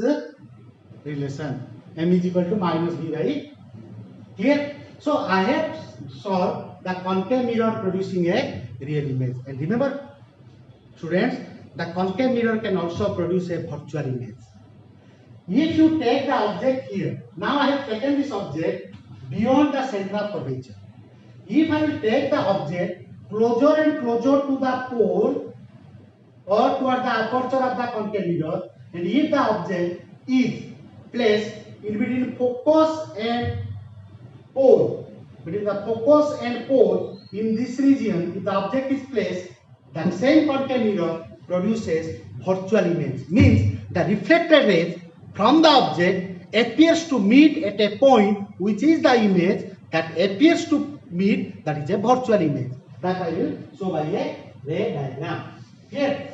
relation. M is equal to minus V by. Clear? So I have solved the concave mirror producing a real image. And remember, students, the concave mirror can also produce a virtual image. If you take the object here, now I have taken this object beyond the center of curvature. If I will take the object closer and closer to the pole or toward the aperture of the concave mirror, and if the object is placed in between focus and pole, in this region, if the object is placed, the same concave mirror produces virtual image. Means the reflected rays from the object appears to meet at a point which is the image that appears to meet, that is a virtual image. That I will show by a ray diagram. Here.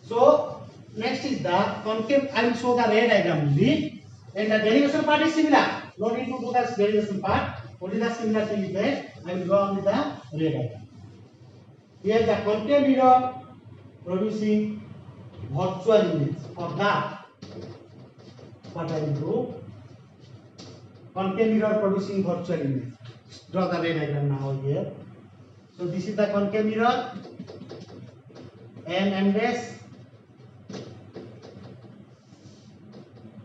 So next is the concave. I will show the ray diagram only, and the derivation part is similar. No need to do the derivation part. Only the similar thing is there. I will go on with the ray diagram. Here the concave mirror producing virtual image. For that, what I will do? Concave mirror producing virtual image. Draw the ray diagram now here. So this is the concave mirror. M dash,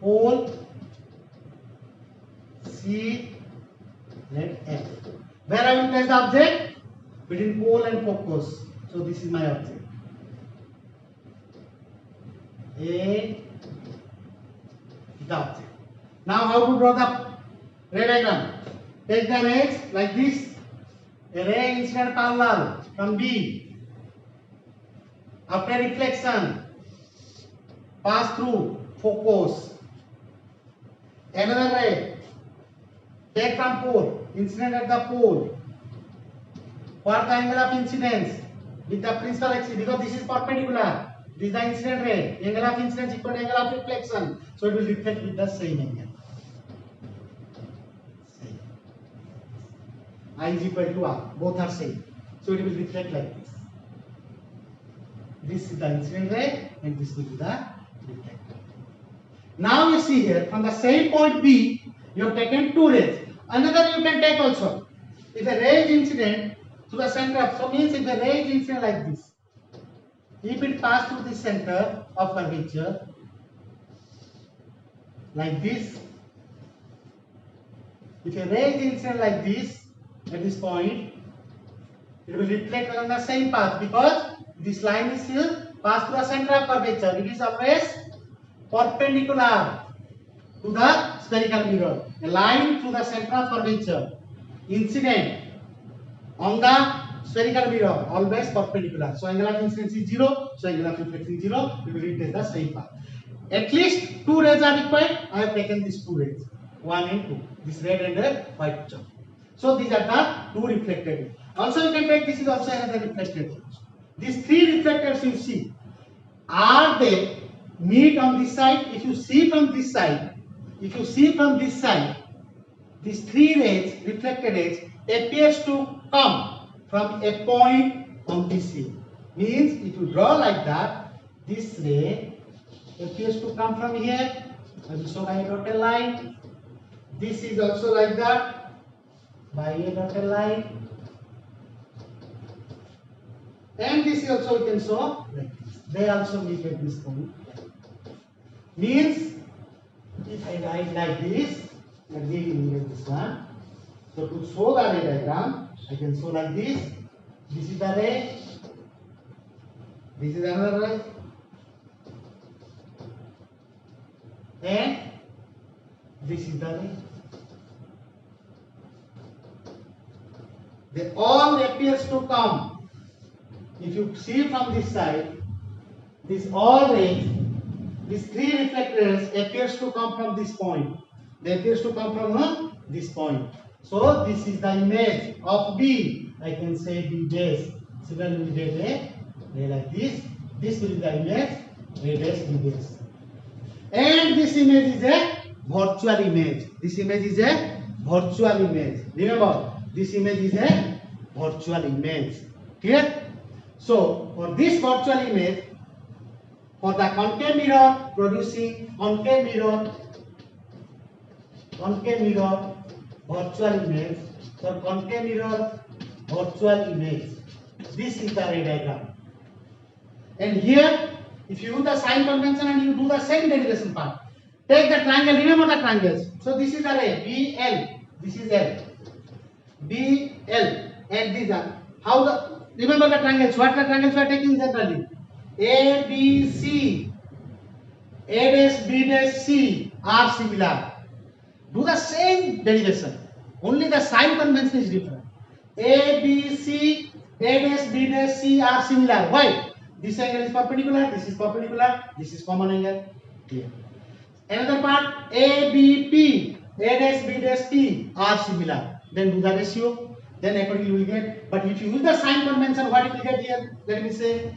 pole C, let F. Where I will place the object? Between pole and focus. So this is my object. A, the object. Now how to draw the ray diagram? Take the rays like this. A ray incident parallel from B. After reflection, pass through focus. Another ray, take from pole, incident at the pole. What the angle of incidence with the principal axis, because this is perpendicular. This is the incident ray. Angle of incidence equal to angle of reflection. So it will reflect with the same angle. I is equal to R. Both are same. So it will reflect like this. This is the incident ray and this will be the reflector. Now you see here, from the same point B, you have taken two rays. Another you can take also. If a ray is incident to the center of, so means if a ray is incident like this, if it pass through the center of curvature, like this, if a ray is incident like this, at this point, it will reflect along the same path because this line is here, pass through the center of curvature. It is always perpendicular to the spherical mirror. A line through the center of curvature, incident on the spherical mirror, always perpendicular. So angle of incidence is 0, so angle of reflection is 0, it will retain the same path. At least two rays are required. I have taken these two rays, 1 and 2, this red and red white jump. So these are the two reflected rays. Also you can take, this is also another reflected ray. These three reflectors you see, are they meet on this side? If you see from this side, these three rays, reflected rays, appears to come from a point on this here. Means if you draw like that, this ray appears to come from here. I will show by a dotted line. This is also like that, by a dotted line. And this is also you can show like this. They also meet at this point. Means if I write like this, and this one. So to show the ray diagram, I can show like this. This is the ray. This is another ray. And this is the ray. They all appears to come. If you see from this side, these all rays, these three reflectors appears to come from this point. They appears to come from this point. So this is the image of B. I can say B dash. Similarly, we get a ray like this. This will be the image A dash B dash. And this image is a virtual image. This image is a virtual image. Remember, this image is a virtual image. Clear? So for this virtual image, for the concave mirror producing concave mirror virtual image, for concave mirror virtual image, this is the ray diagram. And here, if you use the sign convention and you do the same derivation part, take the triangle, remember the triangles. So this is the ray BL, this is L, BL, and these are how the, remember the triangles. What the triangles we are taking generally? A, B, C, A dash, B dash, C are similar. Do the same derivation. Only the sign convention is different. A, B, C, A dash, B dash, C are similar. Why? This angle is perpendicular, this is perpendicular, this is common angle. Here. Another part, A, B, P, A dash, B dash, P are similar. Then do the ratio. Then accordingly you will get. But if you use the sign convention, what you will get here? Let me say,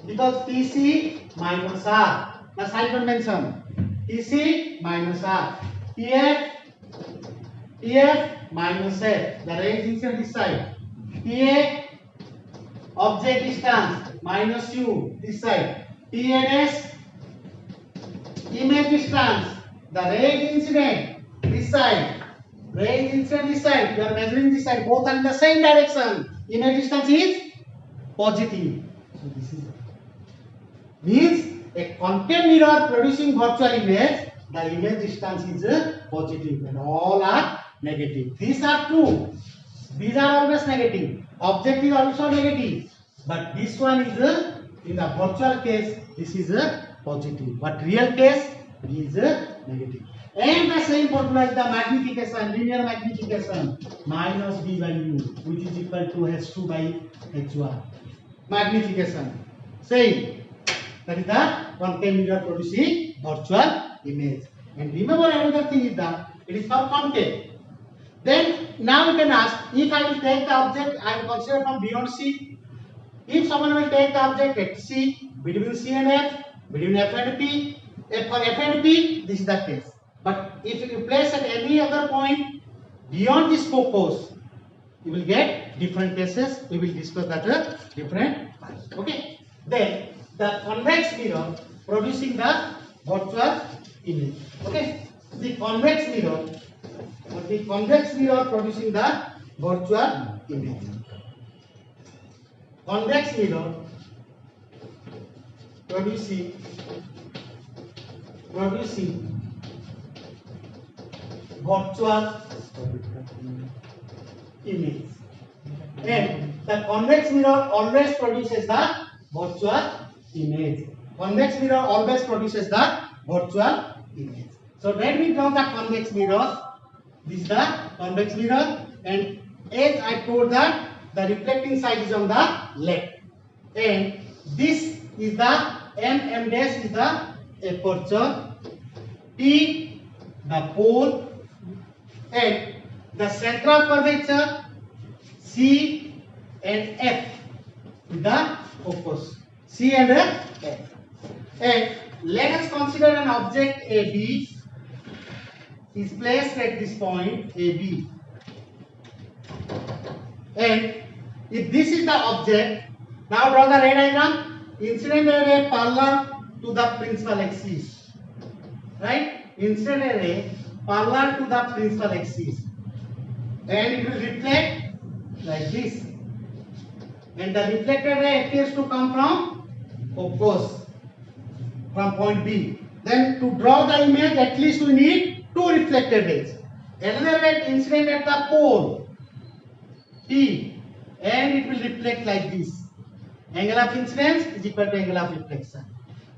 because TC minus R, the sign convention, TC minus R, TF minus F, the ray is inside this side, TA object distance minus U this side, TNS image distance, the ray is incident this side, ray is incident this side, you are measuring this side, both are in the same direction, image distance is positive. So this is means a concave mirror producing virtual image, the image distance is positive and all are negative. These are true. These are always negative. Object is also negative. But this one is in the virtual case, this is a positive. But real case is a negative. And the same formula is the magnification, linear magnification, minus B by U, which is equal to H2 by H1. Magnification. Same. That is the concave mirror producing virtual image. And remember another thing is that it is for concave. Then now you can ask, if I will take the object, I will consider from beyond C. If someone will take the object at C, between C and F, between F and P, for F and P, this is the case. But if you place at any other point beyond this focus, you will get different cases. We will discuss that different parts. Okay. Then the convex mirror producing the virtual image. Okay, the convex mirror producing the virtual image. Convex mirror producing virtual image, and the convex mirror always produces the virtual image. Convex mirror always produces the virtual image. So let me draw the convex mirror. This is the convex mirror, and as I told that the reflecting side is on the left, and this is the M dash is the aperture, T the pole, and the center of curvature C and F is the focus. C and F. And let us consider an object AB is placed at this point AB, and if this is the object, now draw the ray diagram. Incident ray parallel to the principal axis, right? Incident ray parallel to the principal axis, and it will reflect like this, and the reflected ray appears to come from focus from point B. Then to draw the image, at least we need two reflected rays. Another ray incident at the pole P, and it will reflect like this. Angle of incidence is equal to angle of reflection.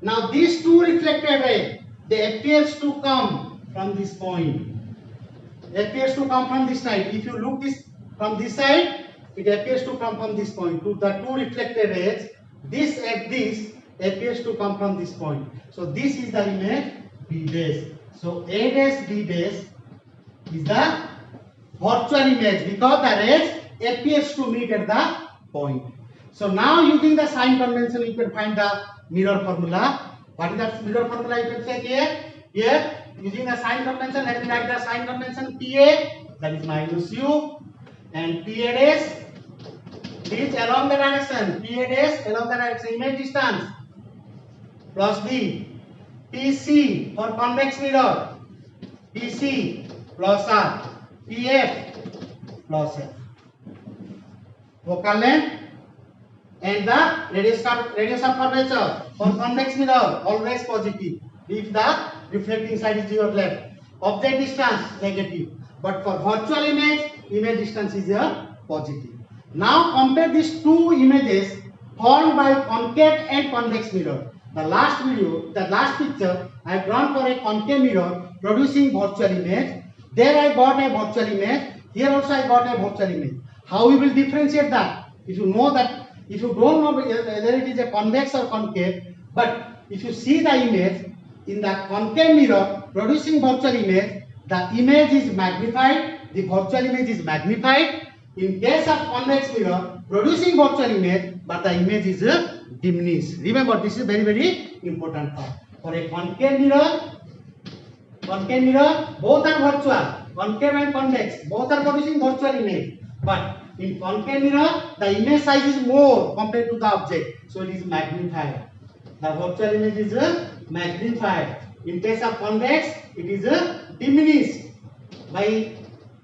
Now these two reflected rays, they appears to come from this point. It appears to come from this side. If you look this from this side, it appears to come from this point. To the two reflected rays, this and this appears to come from this point. So this is the image B dash. So A dash B dash is the virtual image because the rays appears to meet at the point. So now using the sign convention, you can find the mirror formula. What is the mirror formula? You can say here. Here using the sign convention, let me write the sign convention. PA, that is minus U, and PA dash is along the direction. PA dash along the direction, image distance, plus B. PC for convex mirror, PC plus R, PF plus F. Focal length and the radius of curvature for convex mirror always positive if the reflecting side is your left. Object distance negative, but for virtual image distance is your positive. Now compare these two images formed by concave and convex mirror. The last video, the last picture I have drawn for a concave mirror producing virtual image. There I got a virtual image. Here also I got a virtual image. How we will differentiate that? If you know that, if you don't know whether it is a convex or concave, but if you see the image in the concave mirror producing virtual image, the image is magnified, the virtual image is magnified. In case of convex mirror producing virtual image, but the image is diminished. Remember, this is very, very important part. For a concave mirror, both are virtual. Concave and convex, both are producing virtual image. But in concave mirror, the image size is more compared to the object, so it is magnified. The virtual image is magnified. In case of convex, it is diminished. By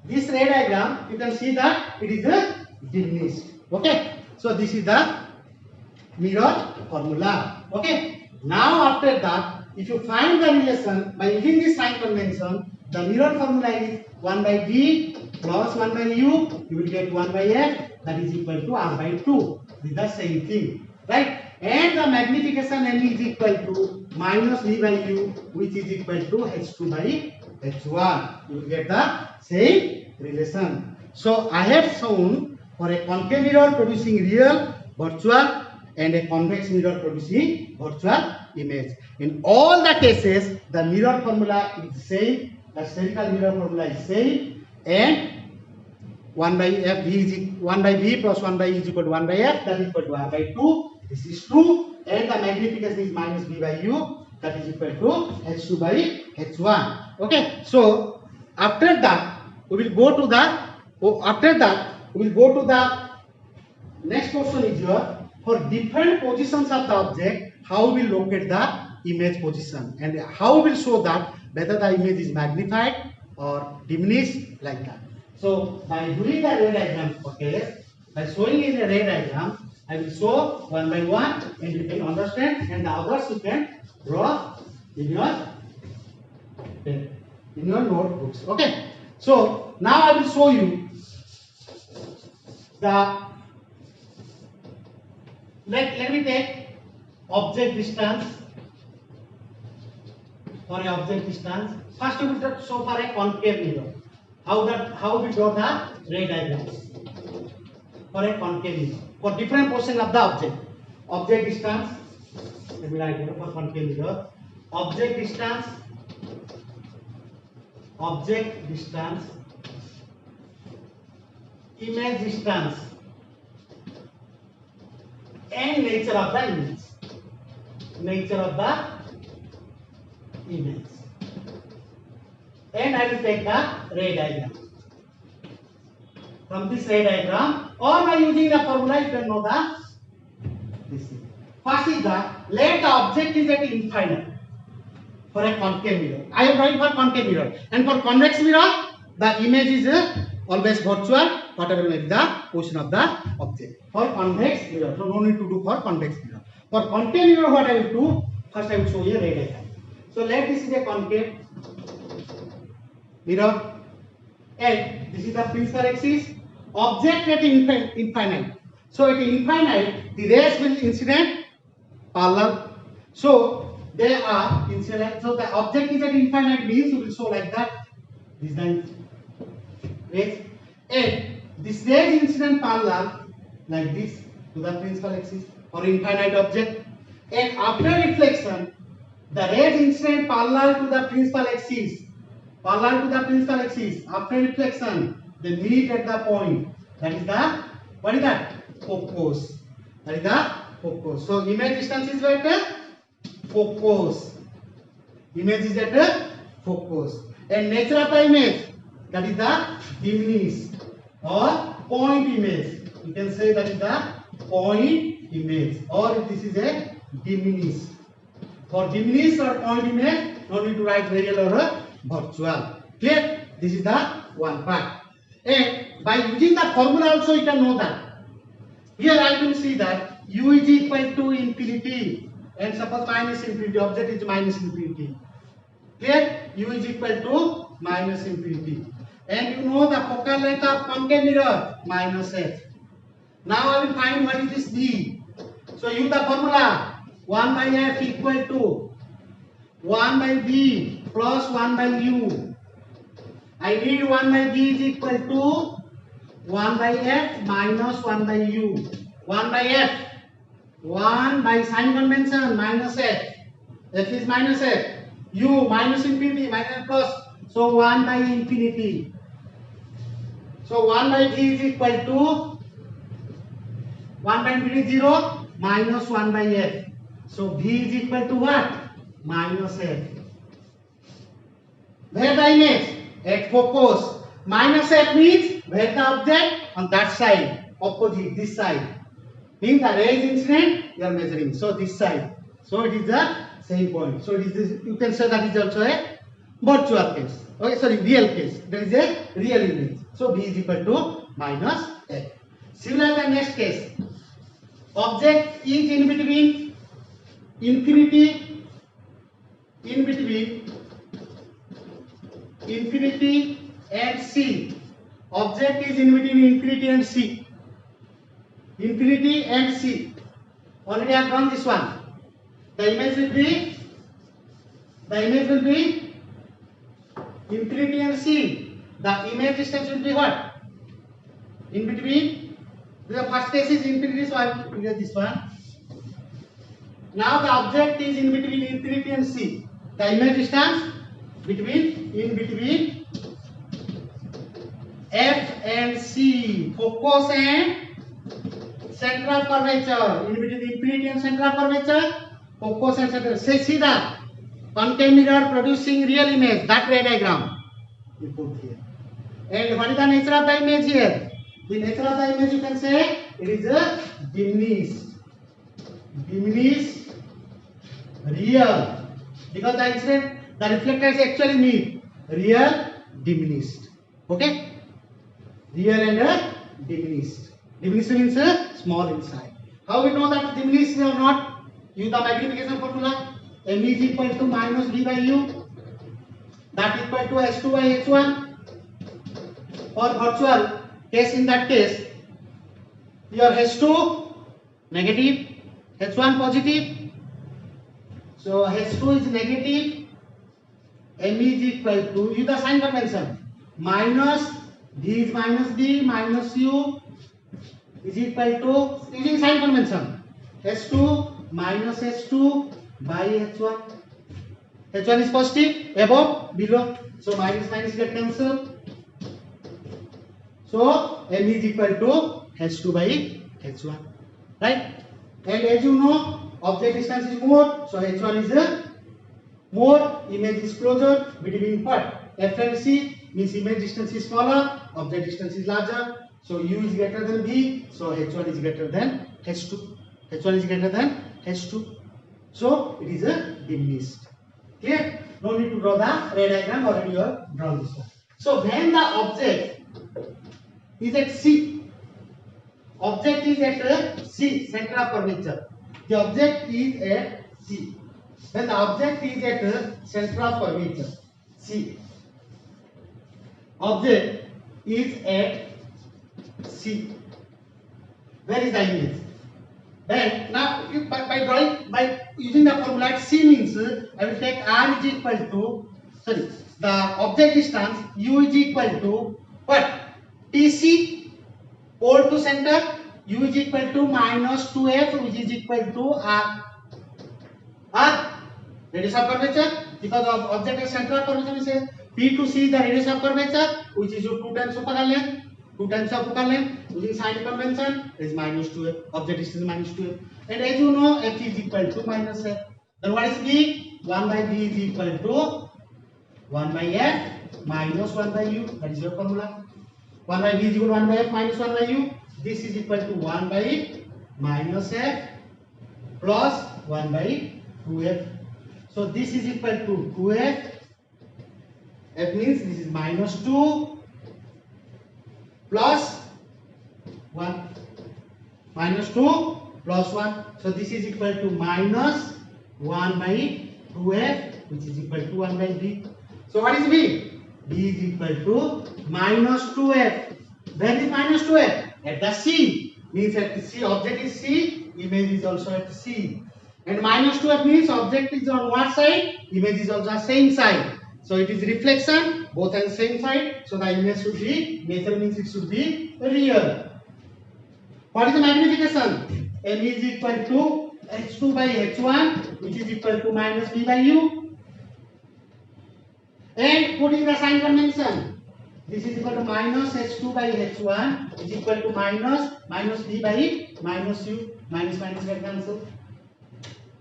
this ray diagram, you can see that it is diminished. Okay, so this is the mirror formula. Okay, now after that, if you find the relation by using this sign convention, the mirror formula is 1 by V plus 1 by U, you will get 1 by F, that is equal to R by 2. This is the same thing, right? And the magnification M is equal to minus V by U, which is equal to H2 by H1. You will get the same relation. So I have shown for a concave mirror producing real, virtual, and a convex mirror producing virtual image. In all the cases, the mirror formula is same. The spherical mirror formula is same, and 1 by F V is 1 by V plus 1 by E is equal to 1 by F, that is equal to R by 2. This is true, and the magnification is minus V by U, that is equal to H2 by H1. Okay, so after that we will go to the next question is here. For different positions of the object, how we will locate the image position, and how we will show that whether the image is magnified or diminished, like that. So by doing the ray diagram, okay, by showing in a ray diagram, I will show one by one, and you can understand, and the others you can draw in your notebooks. Okay. So now I will show you the. Let me take object distance. For an object distance, first we will show for a concave mirror. How we draw the ray diagrams for a concave mirror for different portion of the object. Object distance. Let me write here for concave mirror. Object distance. Object distance. Image distance. And nature of the image. Nature of the image. And I will take the ray diagram. From this ray diagram, or by using the formula, you can know this thing. First is that let the object is at infinite for a concave mirror. I am writing for concave mirror, and for convex mirror, the image is always virtual, whatever may be the position of the object. For convex mirror, so no need to do for convex mirror. For concave mirror, what I will do? First, I will show you a ray diagram. So let this is a concave mirror, and this is the principal axis. Object at infinite. So at infinite, the rays will incident parallel. So they are incident. So the object is at infinite means you will show like that. This is the rays, and this rays incident parallel like this to the principal axis or infinite object. And after reflection, the rays incident parallel to the principal axis. Parallel to the principal axis. After reflection, they meet at the point. That is the, what is that? Focus. That is the focus. So image distance is at focus. Image is at focus. And nature of the image, that is the diminish or point image. You can say that is the point image, or this is a diminish. For diminish or point image, no need to write real or virtual. Clear? This is the one part. And by using the formula also you can know that. Here I can see that u is equal to infinity, and suppose minus infinity, object is minus infinity. Clear? U is equal to minus infinity. And you know the focal length of concave mirror, minus f. Now I will find what is this b. So use the formula 1 by f equal to 1 by b plus 1 by u. I need 1 by b is equal to 1 by f minus 1 by u. 1 by f, 1 by sign convention minus f. F is minus f. U minus infinity minus plus. So 1 by infinity. So 1 by b is equal to 1 by infinity 0 minus 1 by f. So b is equal to what? Minus f. Where the image? At focus. Minus f means where the object on that side, opposite, this side. Means the rays incident you are measuring. So this side. So it is the same point. So it is this, you can say that is also a virtual case. Okay, sorry, real case. There is a real image. So b is equal to minus f. Similarly, the next case. Object is in between infinity and c. Object is in between infinity and c. Infinity and c. Already I have drawn this one. The image will be infinity and c. The image distance will be what? In between. The first case is infinity, so I will clear this one. Now the object is in between infinity and c. The image distance in between f and c. Focus and center of curvature. In between infinity and center of curvature. Focus and center. Say, see that concave mirror producing real image. That ray diagram we put here. And what is the nature of the image here? The nature of the image, you can say it is a diminished real because the incident, the reflector is actually mean real diminished. Okay, real and diminished. Diminished means small inside. How we know that diminished or not? Use the magnification formula. M is equal to minus V by U. That equal to H2 by H1. For virtual case, in that case, your H2 negative, H1 positive. So H2 is negative. M is equal to, use the sign convention, minus V is minus D minus U is equal to, using sign convention, H2 minus H2 by H1. H1 is positive, above, below. So minus minus get cancelled. So M is equal to H2 by H1, right? And as you know, object distance is more, so H1 is more, image is closer between what? F and C means image distance is smaller, object distance is larger. So U is greater than V, so H1 is greater than H2. H1 is greater than H2. So it is a diminished. Clear? No need to draw the ray diagram, already you have drawn this one. So when the object is at C, object is at C, center of curvature. The object is at C. When the object is at center of curvature, C. Object is at C. Where is the image? Then now by drawing, by using the formula at C means I will take R is equal to, sorry, the object distance U is equal to what? TC, pole to center, U is equal to minus 2F, which is equal to R. R, radius of curvature, because of object is center of curvature, we say P to C is the radius of curvature, which is 2 times focal length. 2 times of focal length, using sign convention, is minus 2F, object distance is minus 2F. And as you know, F is equal to minus F. Then what is V? 1 by V is equal to 1 by F minus 1 by U. That is your formula. 1 by V is equal to 1 by F minus 1 by U. This is equal to 1 by minus F plus 1 by 2F. So this is equal to 2F. F means this is minus 2 plus 1. Minus 2 plus 1. So this is equal to minus 1 by 2F, which is equal to 1 by V. So what is V? V is equal to minus 2F. Where is minus 2F? At the C. Means at the C, object is C, image is also at C. And minus 2F means object is on what side? Image is also the same side. So it is reflection, both on same side. So the image should be, nature means it should be real. What is the magnification? M is equal to H2 by H1, which is equal to minus V by U. And putting the sign convention, this is equal to minus H2 by H1, which is equal to minus V by minus U. Minus minus get cancelled.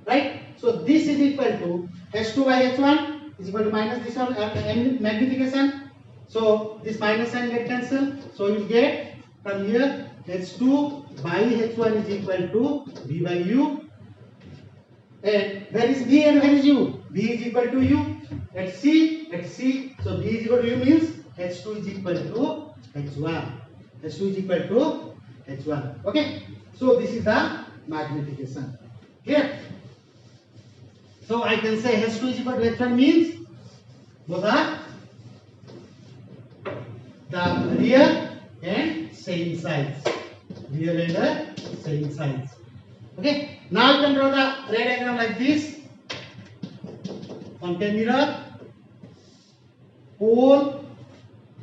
Right? So this is equal to H2 by H1 is equal to minus this one, and magnification. So this minus sign get cancelled. So you will get from here H2 by H1 is equal to V by U. And where is V and where is U? V is equal to U at C. So V is equal to U means H2 is equal to H1. H2 is equal to H1. Okay. So this is the magnification. Clear? So I can say H2 is equal to H1 means both are the real and same sides. Real and same sides. Okay. Now you can draw the ray diagram like this. Contain mirror, pole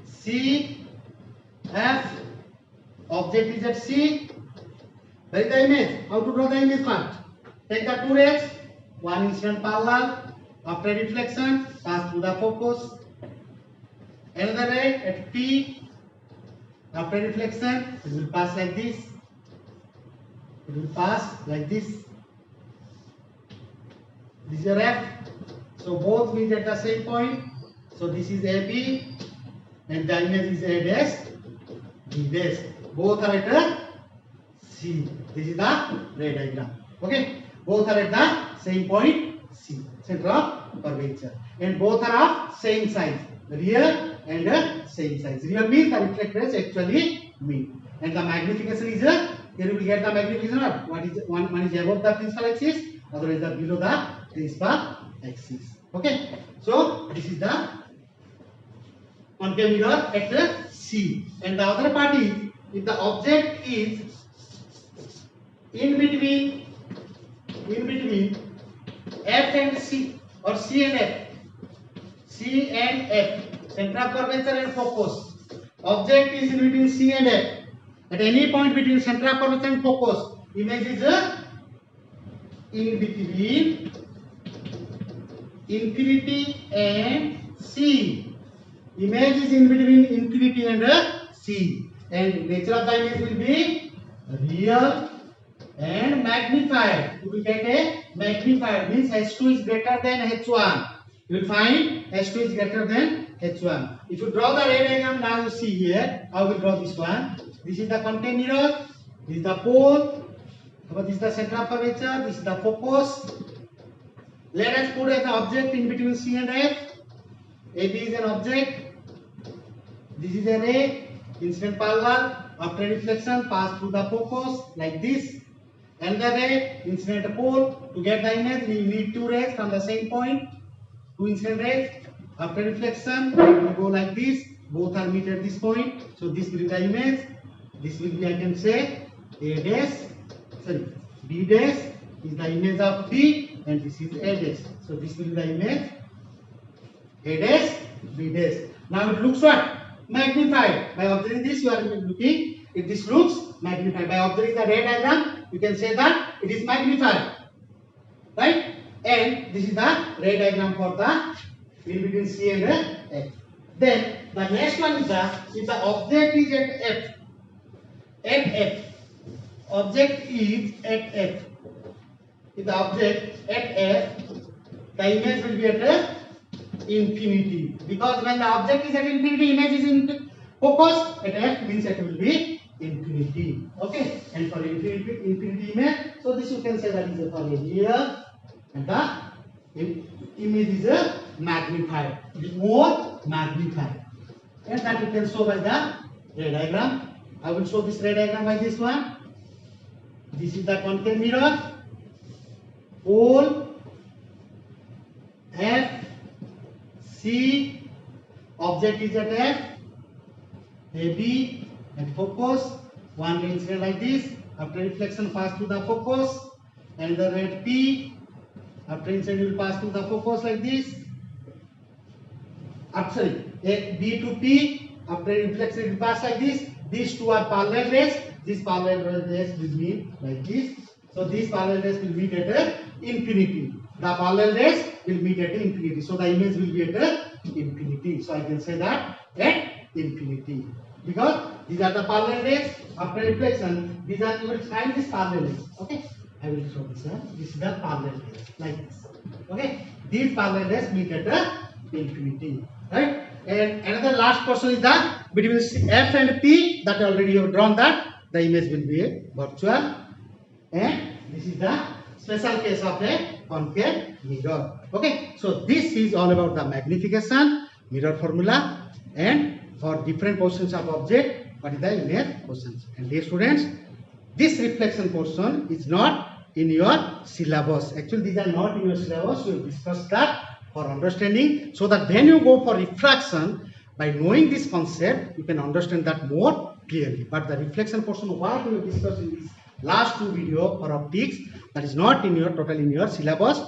C, F, object is at C. Where is the image? How to draw the image part? Take the two rays. One incident parallel, after reflection, pass through the focus. Another ray at P, after reflection, it will pass like this. It will pass like this. This is your F. So both meet at the same point. So this is AB, and the image is A dash, B dash. Both are at the C. This is the ray diagram. Okay. Both are at the same point C, center of curvature, and both are of same size, real and same size. Real means the reflected rays actually meet, and the magnification is here you will get the magnification of what is one is above the principal axis, other is the below the principal axis. Okay, so this is the concave mirror at the C, and the other part is if the object is in between F and C or C and F, center of curvature and focus. Object is in between C and F. At any point between center of curvature and focus, image is in between infinity and C. Image is in between infinity and C, and nature of the image will be real and magnified. You will get a magnified, means H2 is greater than H1. You will find H2 is greater than H1. If you draw the ray diagram, now you see here, I will draw this one. This is the concave mirror, this is the pole, this is the center of curvature, this is the focus. Let us put an object in between C and F. AB is an object, this is a ray, incident parallel, after reflection pass through the focus like this. And the ray, incident pole. To get the image, we need two rays from the same point, two incident rays. After reflection, we go like this, both are meet at this point. So this will be the image. This will be, I can say, B dash is the image of B, and this is A dash. So this will be the image A dash, B dash. Now it looks what? Magnified. By observing this, you are looking, if this looks magnified. By observing the ray diagram, you can say that it is magnified. Right? And this is the ray diagram for the in between C and F. Then the next one is if the object is at F, object is at F. If the object at F, the image will be at infinity, because when the object is at infinity, image is in focus. At F means it will be infinity. Okay, and for infinity image, so this you can say that is for a real, and the image is magnified. It is more magnified, and that you can show by the ray diagram. I will show this ray diagram by this one. This is the concave mirror, pole F, C, object is at F, AB, and focus. One ray incident like this. After reflection, pass through the focus. And the ray P, after incident, will pass through the focus like this. B to P, after reflection, it will pass like this. These two are parallel rays. This parallel rays will meet like this. So these parallel rays will meet at infinity. The parallel rays will meet at infinity. So the image will be at infinity. So I can say that at infinity. Because these are the parallel rays. After reflection, these are, you will find this parallel rays. Okay. I will show this one. This is the parallel rays like this. Okay. These parallel rays meet at infinity. Right. And another last portion is that between F and P, that already you have drawn that. The image will be a virtual. And this is the special case of a concave mirror. Okay, so this is all about the magnification, mirror formula, and for different portions of object, what is the image portions. And dear students, this reflection portion is not in your syllabus. Actually, these are not in your syllabus. We will discuss that for understanding, so that when you go for refraction, by knowing this concept, you can understand that more clearly. But the reflection portion, what we will discuss in this last two video for optics, that is not in your totally in your syllabus.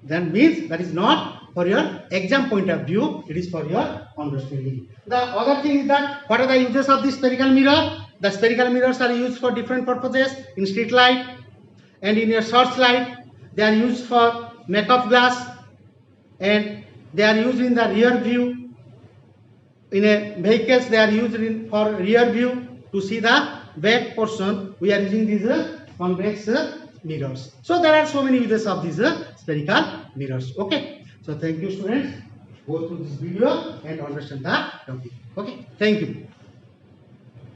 That means that is not for your exam point of view, it is for your understanding. The other thing is that what are the uses of this spherical mirror? The spherical mirrors are used for different purposes in street light and in your searchlight. They are used for makeup glass, and they are used in the rear view. In a vehicles, they are used for rear view to see the back portion. We are using these convex mirrors. So there are so many uses of these spherical mirrors. Okay. So thank you, students. Go through this video and understand the topic. Okay. Thank you.